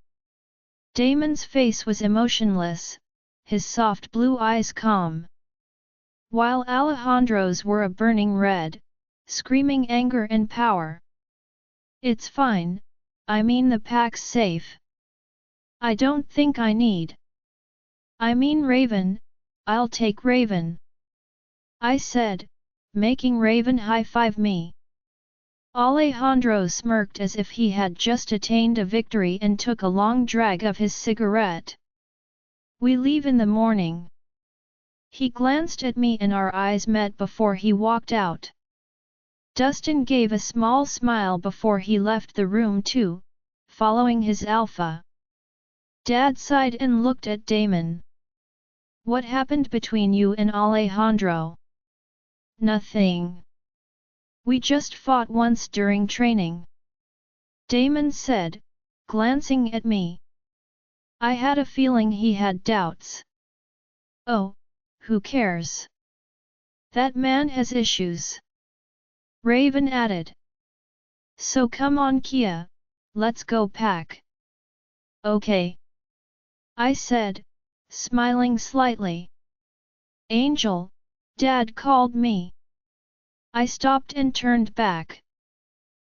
Damon's face was emotionless, his soft blue eyes calm. While Alejandro's were a burning red, screaming anger and power. It's fine, I mean the pack's safe. I don't think I need. I mean Raven, I'll take Raven. I said, making Raven high-five me. Alejandro smirked as if he had just attained a victory and took a long drag of his cigarette. We leave in the morning. He glanced at me and our eyes met before he walked out. Dustin gave a small smile before he left the room too, following his alpha. Dad sighed and looked at Damon. What happened between you and Alejandro? Nothing. We just fought once during training. Damon said, glancing at me. I had a feeling he had doubts. Oh, who cares? That man has issues. Raven added. So come on Kia, let's go pack. Okay. I said, smiling slightly. Angel, Dad called me. I stopped and turned back.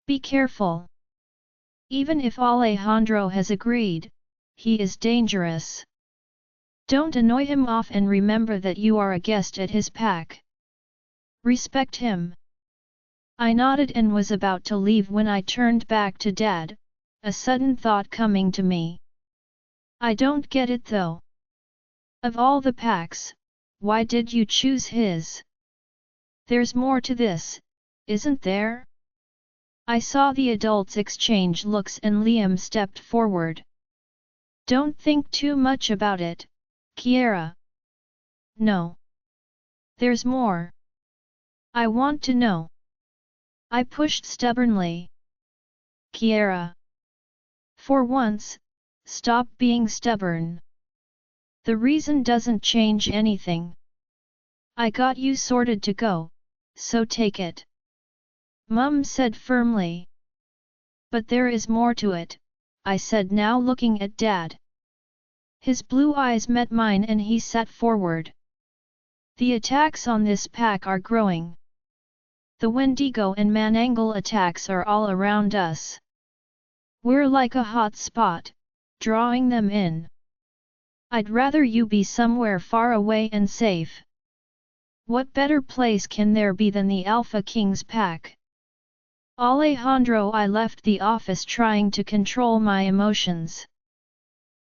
Be careful. Even if Alejandro has agreed, he is dangerous. Don't annoy him off and remember that you are a guest at his pack. Respect him. I nodded and was about to leave when I turned back to Dad, a sudden thought coming to me. I don't get it though. Of all the packs, why did you choose his? There's more to this, isn't there? I saw the adults exchange looks and Liam stepped forward. Don't think too much about it, Kiera. No. There's more. I want to know. I pushed stubbornly. Kiera. For once, stop being stubborn. The reason doesn't change anything. I got you sorted to go, so take it. Mum said firmly. But there is more to it, I said now looking at Dad. His blue eyes met mine and he sat forward. The attacks on this pack are growing. The Wendigo and Manangle attacks are all around us. We're like a hot spot, drawing them in. I'd rather you be somewhere far away and safe. What better place can there be than the Alpha King's pack? Alejandro, I left the office trying to control my emotions.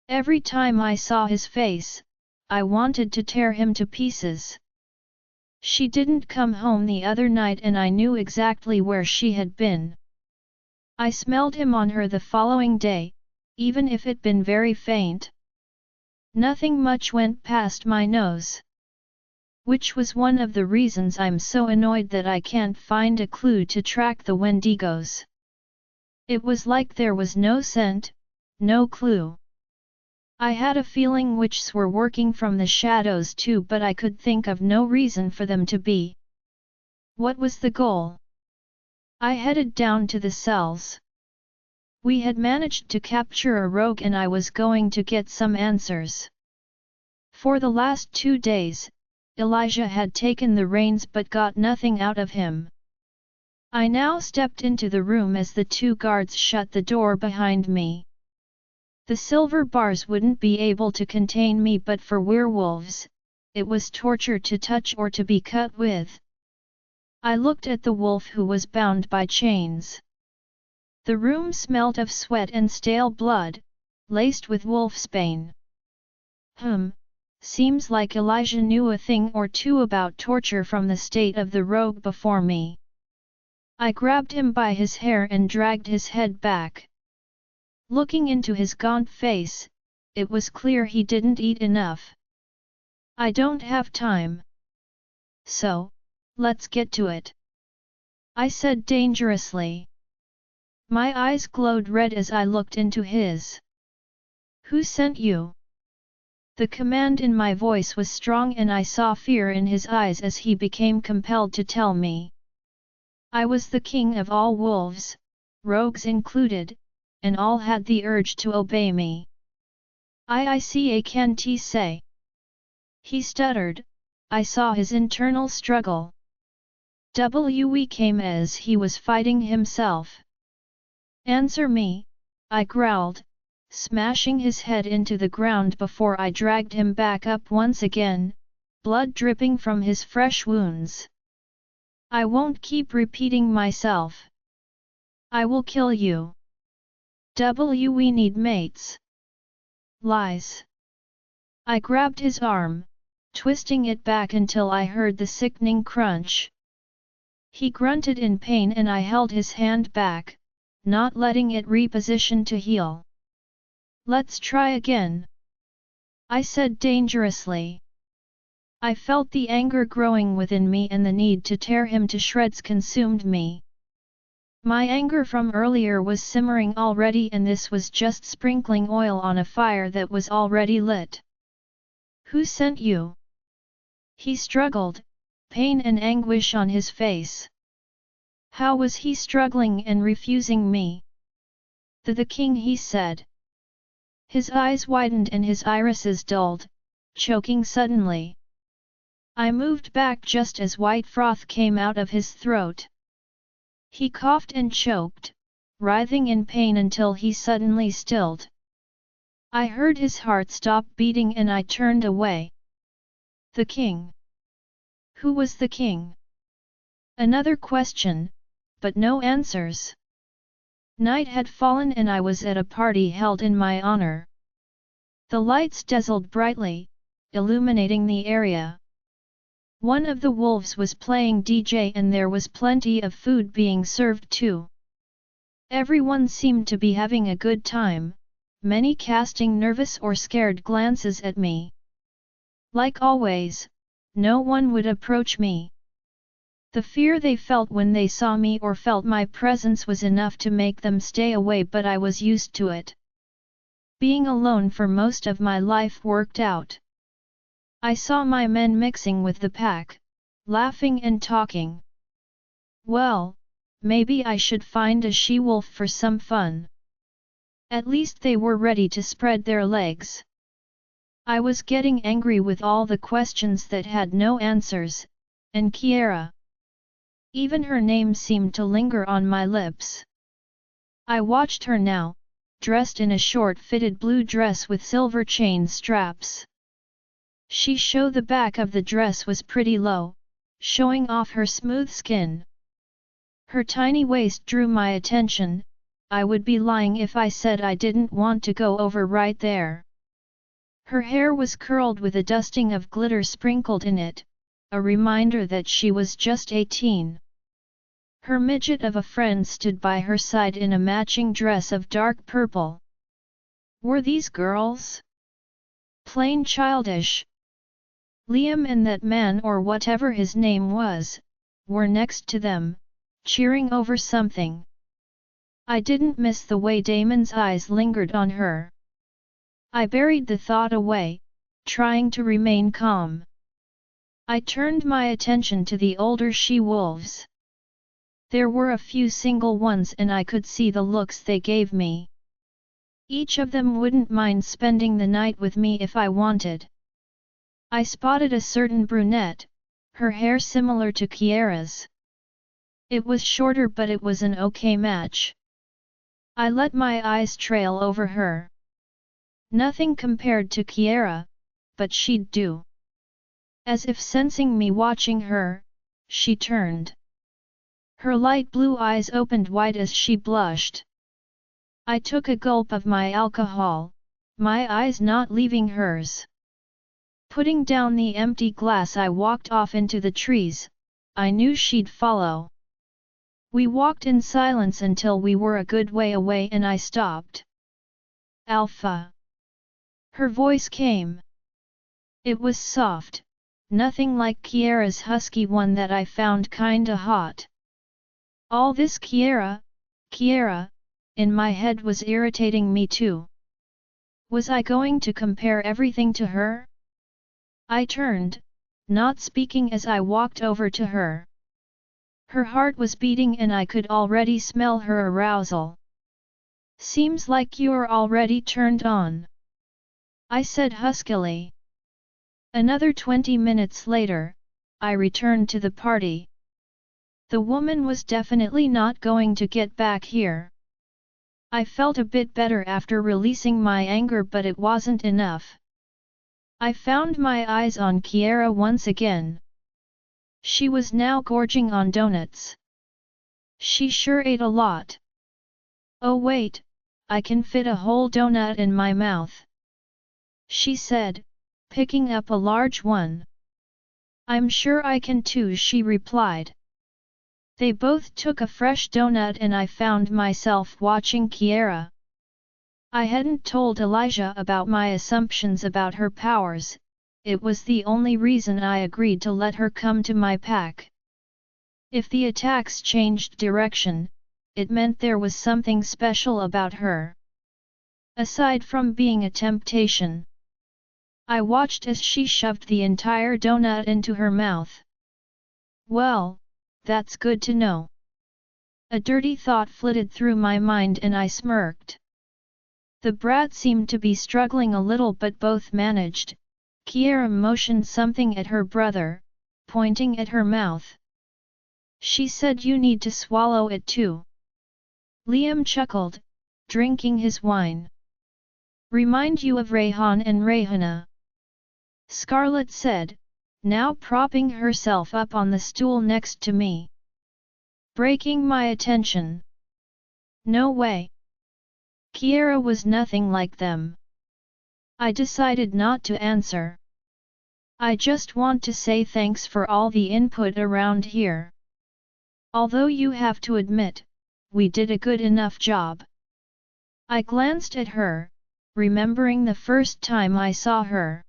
Every time I saw his face, I wanted to tear him to pieces. She didn't come home the other night and I knew exactly where she had been. I smelled him on her the following day, even if it'd been very faint. Nothing much went past my nose. Which was one of the reasons I'm so annoyed that I can't find a clue to track the Wendigos. It was like there was no scent, no clue. I had a feeling witches were working from the shadows too, but I could think of no reason for them to be. What was the goal? I headed down to the cells. We had managed to capture a rogue and I was going to get some answers. For the last 2 days, Elijah had taken the reins but got nothing out of him. I now stepped into the room as the 2 guards shut the door behind me. The silver bars wouldn't be able to contain me, but for werewolves, it was torture to touch or to be cut with. I looked at the wolf who was bound by chains. The room smelt of sweat and stale blood, laced with wolfsbane. Seems like Elijah knew a thing or two about torture from the state of the rogue before me. I grabbed him by his hair and dragged his head back. Looking into his gaunt face, it was clear he didn't eat enough. I don't have time. So, let's get to it, I said dangerously. My eyes glowed red as I looked into his. Who sent you? The command in my voice was strong and I saw fear in his eyes as he became compelled to tell me. I was the king of all wolves, rogues included, and all had the urge to obey me. I can't say. He stuttered. I saw his internal struggle. We came as he was fighting himself. Answer me, I growled, smashing his head into the ground before I dragged him back up once again, blood dripping from his fresh wounds. I won't keep repeating myself. I will kill you. We need mates. Lies. I grabbed his arm, twisting it back until I heard the sickening crunch. He grunted in pain and I held his hand back, not letting it reposition to heal. Let's try again, I said dangerously. I felt the anger growing within me and the need to tear him to shreds consumed me. My anger from earlier was simmering already and this was just sprinkling oil on a fire that was already lit. Who sent you? He struggled, pain and anguish on his face. How was he struggling and refusing me? The king, he said. His eyes widened and his irises dulled, choking suddenly. I moved back just as white froth came out of his throat. He coughed and choked, writhing in pain until he suddenly stilled. I heard his heart stop beating and I turned away. The king. Who was the king? Another question, but no answers. Night had fallen and I was at a party held in my honor. The lights dazzled brightly, illuminating the area. One of the wolves was playing DJ and there was plenty of food being served too. Everyone seemed to be having a good time, many casting nervous or scared glances at me. Like always, no one would approach me. The fear they felt when they saw me or felt my presence was enough to make them stay away, but I was used to it. Being alone for most of my life worked out. I saw my men mixing with the pack, laughing and talking. Well, maybe I should find a she-wolf for some fun. At least they were ready to spread their legs. I was getting angry with all the questions that had no answers, and Kiera. Even her name seemed to linger on my lips. I watched her now, dressed in a short-fitted blue dress with silver chain straps. She showed the back of the dress was pretty low, showing off her smooth skin. Her tiny waist drew my attention. I would be lying if I said I didn't want to go over right there. Her hair was curled with a dusting of glitter sprinkled in it, a reminder that she was just 18. Her midget of a friend stood by her side in a matching dress of dark purple. Were these girls? Plain childish. Liam and that man, or whatever his name was, were next to them, cheering over something. I didn't miss the way Damon's eyes lingered on her. I buried the thought away, trying to remain calm. I turned my attention to the older she-wolves. There were a few single ones and I could see the looks they gave me. Each of them wouldn't mind spending the night with me if I wanted. I spotted a certain brunette, her hair similar to Kiera's. It was shorter but it was an okay match. I let my eyes trail over her. Nothing compared to Kiera, but she'd do. As if sensing me watching her, she turned. Her light blue eyes opened wide as she blushed. I took a gulp of my alcohol, my eyes not leaving hers. Putting down the empty glass, I walked off into the trees. I knew she'd follow. We walked in silence until we were a good way away and I stopped. Alpha. Her voice came. It was soft, nothing like Kiera's husky one that I found kinda hot. All this Kiera, in my head was irritating me too. Was I going to compare everything to her? I turned, not speaking as I walked over to her. Her heart was beating and I could already smell her arousal. Seems like you're already turned on, I said huskily. Another 20 minutes later, I returned to the party. The woman was definitely not going to get back here. I felt a bit better after releasing my anger, but it wasn't enough. I found my eyes on Kiera once again. She was now gorging on donuts. She sure ate a lot. Oh wait, I can fit a whole donut in my mouth, she said, picking up a large one. I'm sure I can too, she replied. They both took a fresh donut and I found myself watching Kiera. I hadn't told Elijah about my assumptions about her powers. It was the only reason I agreed to let her come to my pack. If the attacks changed direction, it meant there was something special about her. Aside from being a temptation. I watched as she shoved the entire donut into her mouth. Well, that's good to know. A dirty thought flitted through my mind and I smirked. The brat seemed to be struggling a little, but both managed. Kiera motioned something at her brother, pointing at her mouth. She said you need to swallow it too. Liam chuckled, drinking his wine. Remind you of Rayhan and Rayhana? Scarlet said, now propping herself up on the stool next to me. Breaking my attention. No way. Kiera was nothing like them. I decided not to answer. I just want to say thanks for all the input around here. Although you have to admit, we did a good enough job. I glanced at her, remembering the first time I saw her.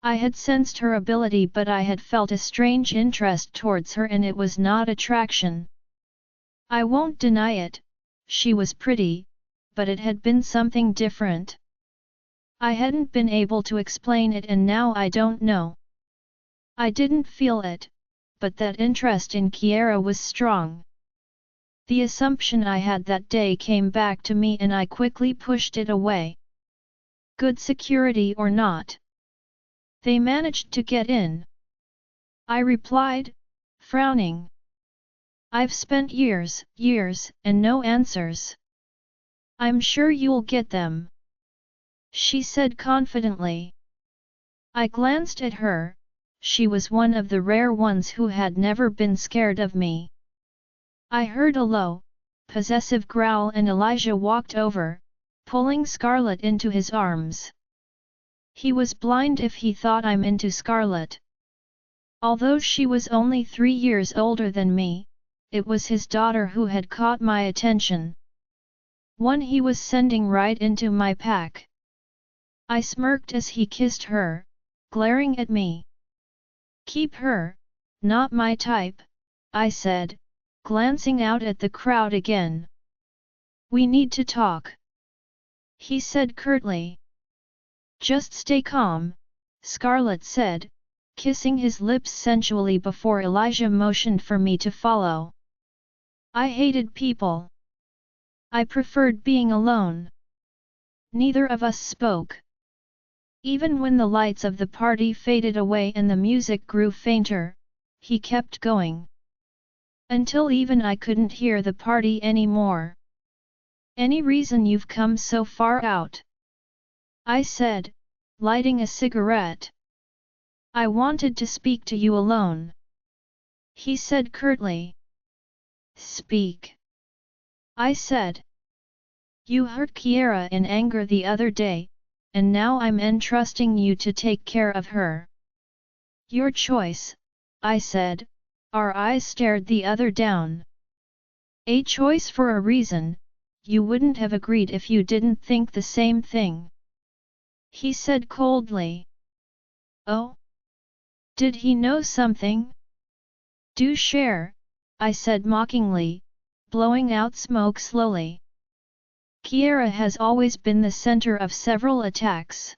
I had sensed her ability, but I had felt a strange interest towards her, and it was not attraction. I won't deny it, she was pretty, but it had been something different. I hadn't been able to explain it, and now I don't know. I didn't feel it, but that interest in Kiera was strong. The assumption I had that day came back to me, and I quickly pushed it away. Good security or not? They managed to get in. I replied, frowning. I've spent years, and no answers. I'm sure you'll get them, she said confidently. I glanced at her. She was one of the rare ones who had never been scared of me. I heard a low, possessive growl, and Elijah walked over, pulling Scarlet into his arms. He was blind if he thought I'm into Scarlet. Although she was only 3 years older than me, it was his daughter who had caught my attention. One he was sending right into my pack. I smirked as he kissed her, glaring at me. Keep her, not my type, I said, glancing out at the crowd again. We need to talk, he said curtly. Just stay calm, Scarlet said, kissing his lips sensually before Elijah motioned for me to follow. I hated people. I preferred being alone. Neither of us spoke. Even when the lights of the party faded away and the music grew fainter, he kept going. Until even I couldn't hear the party anymore. Any reason you've come so far out? I said, lighting a cigarette. I wanted to speak to you alone, he said curtly. Speak, I said. You hurt Kiera in anger the other day, and now I'm entrusting you to take care of her. Your choice, I said. Our eyes stared the other down. A choice for a reason. You wouldn't have agreed if you didn't think the same thing, he said coldly. Oh? Did he know something? Do share, I said mockingly, blowing out smoke slowly. Kiera has always been the center of several attacks.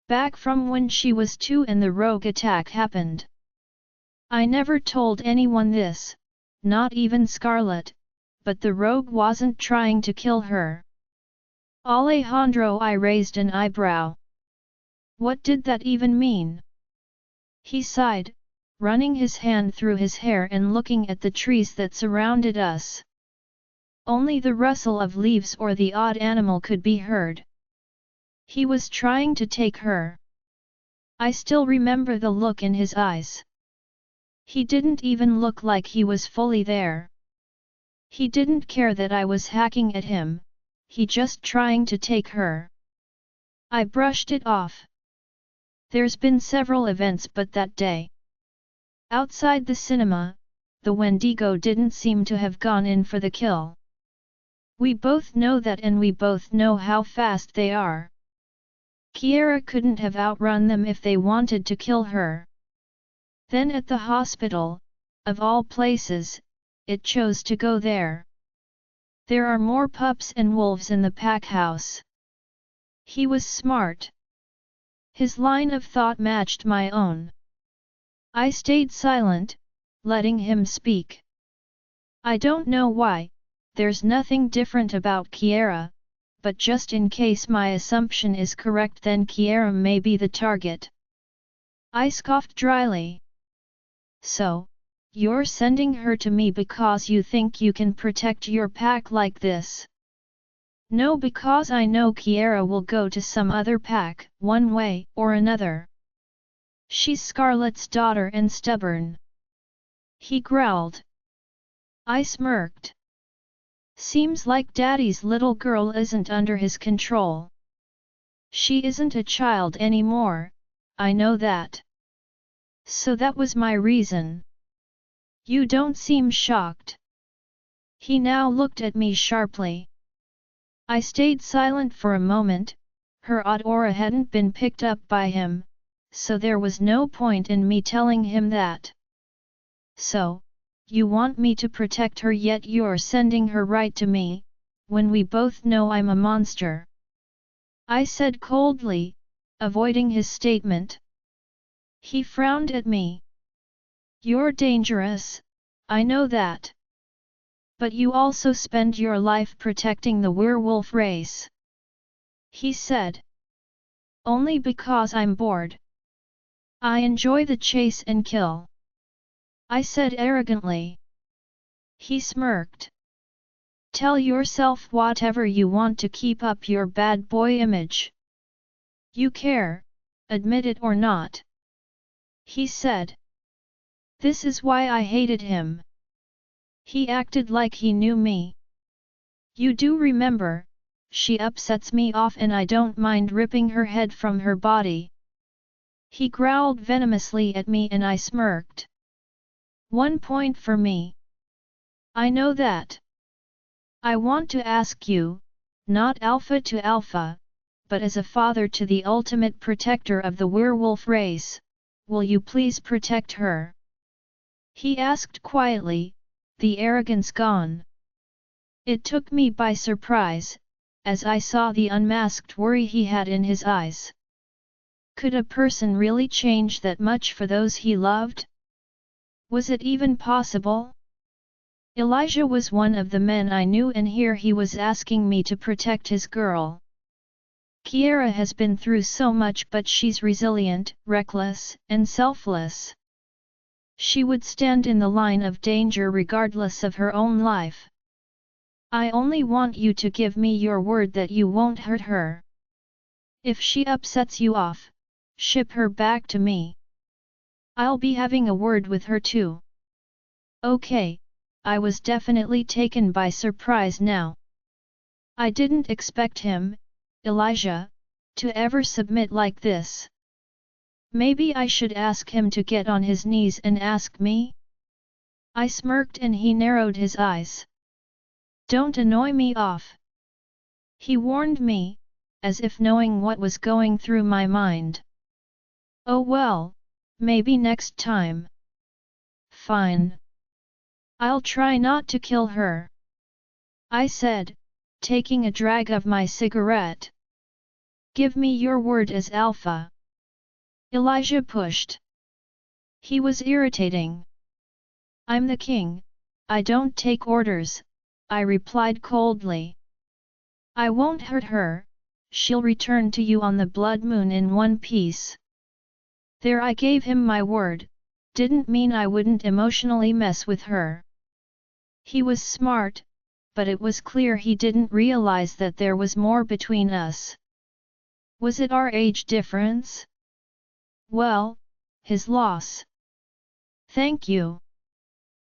Back from when she was 2 and the rogue attack happened. I never told anyone this, not even Scarlet, but the rogue wasn't trying to kill her. Alejandro, I raised an eyebrow. What did that even mean? He sighed, running his hand through his hair and looking at the trees that surrounded us. Only the rustle of leaves or the odd animal could be heard. He was trying to take her. I still remember the look in his eyes. He didn't even look like he was fully there. He didn't care that I was hacking at him, he just trying to take her. I brushed it off. There's been several events, but that day. Outside the cinema, the Wendigo didn't seem to have gone in for the kill. We both know that, and we both know how fast they are. Kiera couldn't have outrun them if they wanted to kill her. Then at the hospital, of all places, it chose to go there. There are more pups and wolves in the pack house. He was smart. His line of thought matched my own. I stayed silent, letting him speak. I don't know why, there's nothing different about Kiera, but just in case my assumption is correct, then Kiera may be the target. I scoffed dryly. So, you're sending her to me because you think you can protect your pack like this? No, because I know Kiera will go to some other pack, one way or another. She's Scarlet's daughter and stubborn, he growled. I smirked. Seems like Daddy's little girl isn't under his control. She isn't a child anymore, I know that. So that was my reason. You don't seem shocked. He now looked at me sharply. I stayed silent for a moment. Her odd aura hadn't been picked up by him, so there was no point in me telling him that. So, you want me to protect her yet you're sending her right to me, when we both know I'm a monster? I said coldly, avoiding his statement. He frowned at me. You're dangerous, I know that. But you also spend your life protecting the werewolf race. He said. Only because I'm bored. I enjoy the chase and kill. I said arrogantly. He smirked. Tell yourself whatever you want to keep up your bad boy image. You care, admit it or not. He said. This is why I hated him. He acted like he knew me. You do remember, she upsets me off and I don't mind ripping her head from her body. He growled venomously at me and I smirked. 1 point for me. I know that. I want to ask you, not alpha to alpha, but as a father to the ultimate protector of the werewolf race, will you please protect her? He asked quietly, the arrogance gone. It took me by surprise, as I saw the unmasked worry he had in his eyes. Could a person really change that much for those he loved? Was it even possible? Elijah was one of the men I knew and here he was asking me to protect his girl. Kiera has been through so much but she's resilient, reckless, and selfless. She would stand in the line of danger regardless of her own life. I only want you to give me your word that you won't hurt her. If she upsets you off, ship her back to me. I'll be having a word with her too. Okay, I was definitely taken by surprise now. I didn't expect him, Elijah, to ever submit like this. Maybe I should ask him to get on his knees and ask me? I smirked and he narrowed his eyes. Don't annoy me off. He warned me, as if knowing what was going through my mind. Oh well, maybe next time. Fine. I'll try not to kill her. I said, taking a drag of my cigarette. Give me your word as alpha. Elijah pushed. He was irritating. I'm the king, I don't take orders, I replied coldly. I won't hurt her, she'll return to you on the blood moon in one piece. There I gave him my word, didn't mean I wouldn't emotionally mess with her. He was smart, but it was clear he didn't realize that there was more between us. Was it our age difference? Well, his loss. Thank you.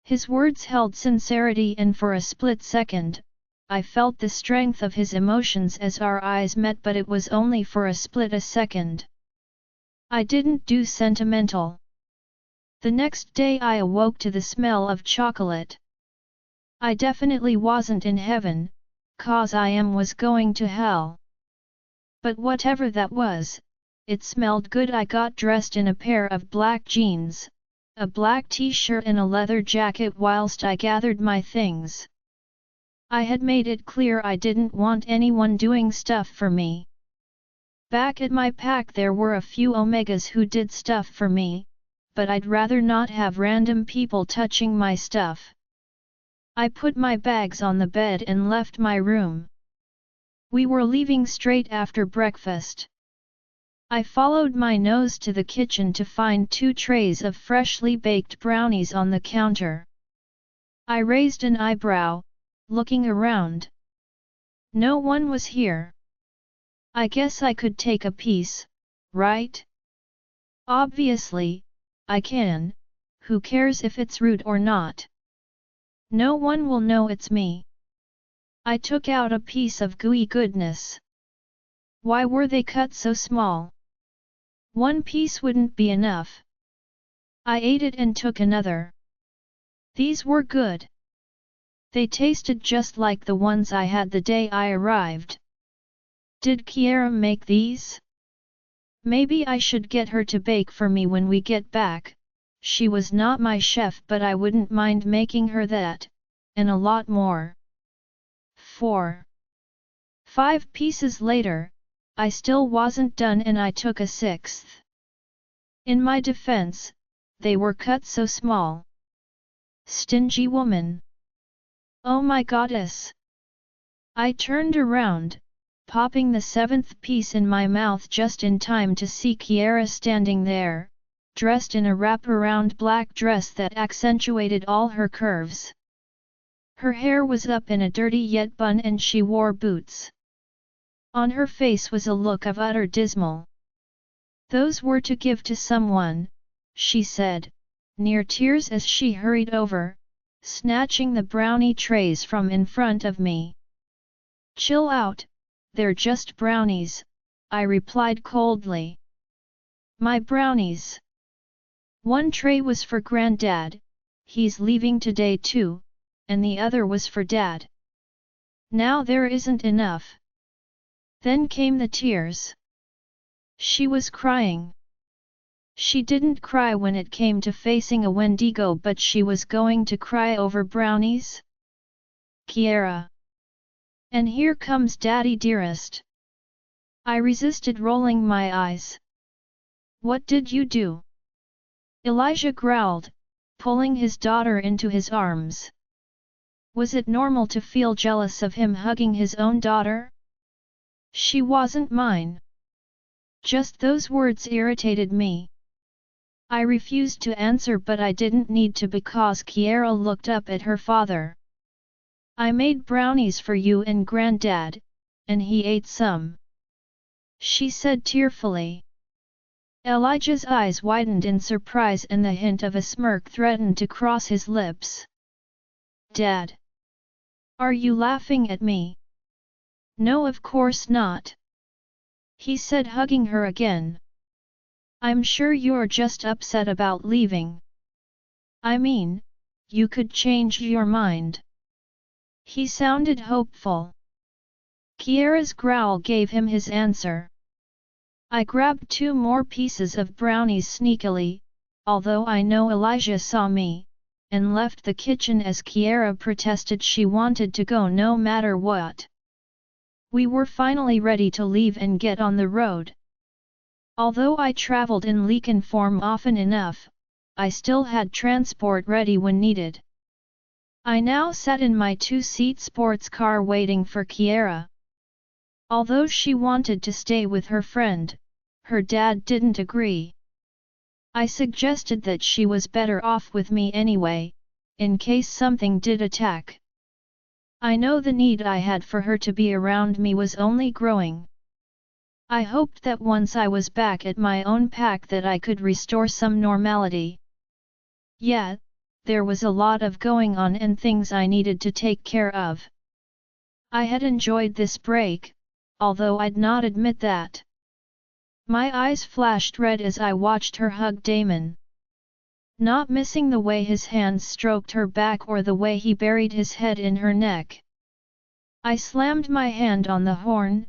His words held sincerity and for a split second, I felt the strength of his emotions as our eyes met but it was only for a split a second. I didn't do sentimental. The next day I awoke to the smell of chocolate. I definitely wasn't in heaven, 'cause I was going to hell. But whatever that was, it smelled good. I got dressed in a pair of black jeans, a black t-shirt and a leather jacket whilst I gathered my things. I had made it clear I didn't want anyone doing stuff for me. Back at my pack there were a few Omegas who did stuff for me, but I'd rather not have random people touching my stuff. I put my bags on the bed and left my room. We were leaving straight after breakfast. I followed my nose to the kitchen to find 2 trays of freshly baked brownies on the counter. I raised an eyebrow, looking around. No one was here. I guess I could take a piece, right? Obviously, I can, who cares if it's rude or not? No one will know it's me. I took out a piece of gooey goodness. Why were they cut so small? 1 piece wouldn't be enough. I ate it and took another. These were good. They tasted just like the ones I had the day I arrived. Did Kiera make these? Maybe I should get her to bake for me when we get back. She was not my chef, but I wouldn't mind making her that, and a lot more. 4. 5 pieces later, I still wasn't done and I took a 6th. In my defense, they were cut so small. Stingy woman. Oh my goddess! I turned around, popping the 7th piece in my mouth just in time to see Kiera standing there, dressed in a wrap-around black dress that accentuated all her curves. Her hair was up in a dirty yet bun and she wore boots. On her face was a look of utter dismal. "Those were to give to someone," she said, near tears as she hurried over, snatching the brownie trays from in front of me. "Chill out, they're just brownies," I replied coldly. "My brownies." One tray was for Granddad, he's leaving today too, and the other was for Dad. Now there isn't enough. Then came the tears. She was crying. She didn't cry when it came to facing a Wendigo, but she was going to cry over brownies? Kiera. And here comes Daddy dearest. I resisted, rolling my eyes. "What did you do?" Elijah growled, pulling his daughter into his arms. Was it normal to feel jealous of him hugging his own daughter? She wasn't mine. Just those words irritated me. I refused to answer, but I didn't need to because Kiera looked up at her father. "I made brownies for you and Granddad, and he ate some," she said tearfully. Elijah's eyes widened in surprise and the hint of a smirk threatened to cross his lips. "Dad! Are you laughing at me?" "No, of course not," he said, hugging her again. "I'm sure you're just upset about leaving. I mean, you could change your mind." He sounded hopeful. Kiera's growl gave him his answer. I grabbed 2 more pieces of brownies sneakily, although I know Elijah saw me, and left the kitchen as Kiera protested she wanted to go no matter what. We were finally ready to leave and get on the road. Although I traveled in Lycan form often enough, I still had transport ready when needed. I now sat in my 2-seat sports car waiting for Kiera. Although she wanted to stay with her friend, her dad didn't agree. I suggested that she was better off with me anyway, in case something did attack. I know the need I had for her to be around me was only growing. I hoped that once I was back at my own pack that I could restore some normality. Yeah, there was a lot of going on and things I needed to take care of. I had enjoyed this break, although I'd not admit that. My eyes flashed red as I watched her hug Damon. Not missing the way his hands stroked her back or the way he buried his head in her neck. I slammed my hand on the horn,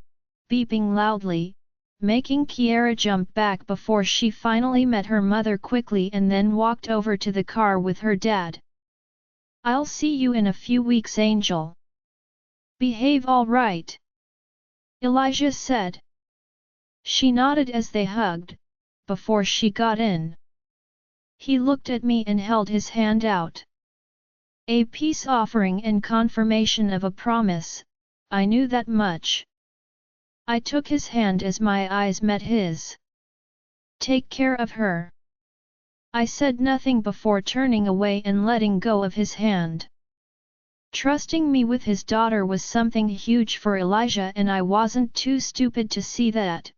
beeping loudly, making Kiera jump back before she finally met her mother quickly and then walked over to the car with her dad. "I'll see you in a few weeks, Angel. Behave all right," Elijah said. She nodded as they hugged, before she got in. He looked at me and held his hand out. A peace offering and confirmation of a promise, I knew that much. I took his hand as my eyes met his. "Take care of her." I said nothing before turning away and letting go of his hand. Trusting me with his daughter was something huge for Elijah, and I wasn't too stupid to see that,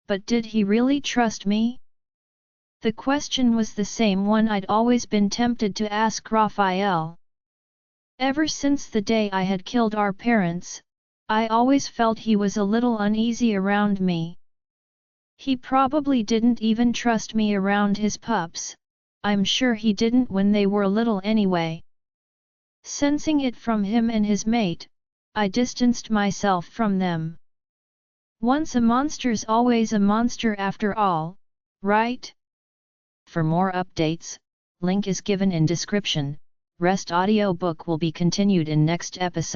but did he really trust me? The question was the same one I'd always been tempted to ask Raphael. Ever since the day I had killed our parents, I always felt he was a little uneasy around me. He probably didn't even trust me around his pups, I'm sure he didn't when they were little anyway. Sensing it from him and his mate, I distanced myself from them. Once a monster's always a monster after all, right? For more updates, link is given in description. Rest audiobook will be continued in next episode.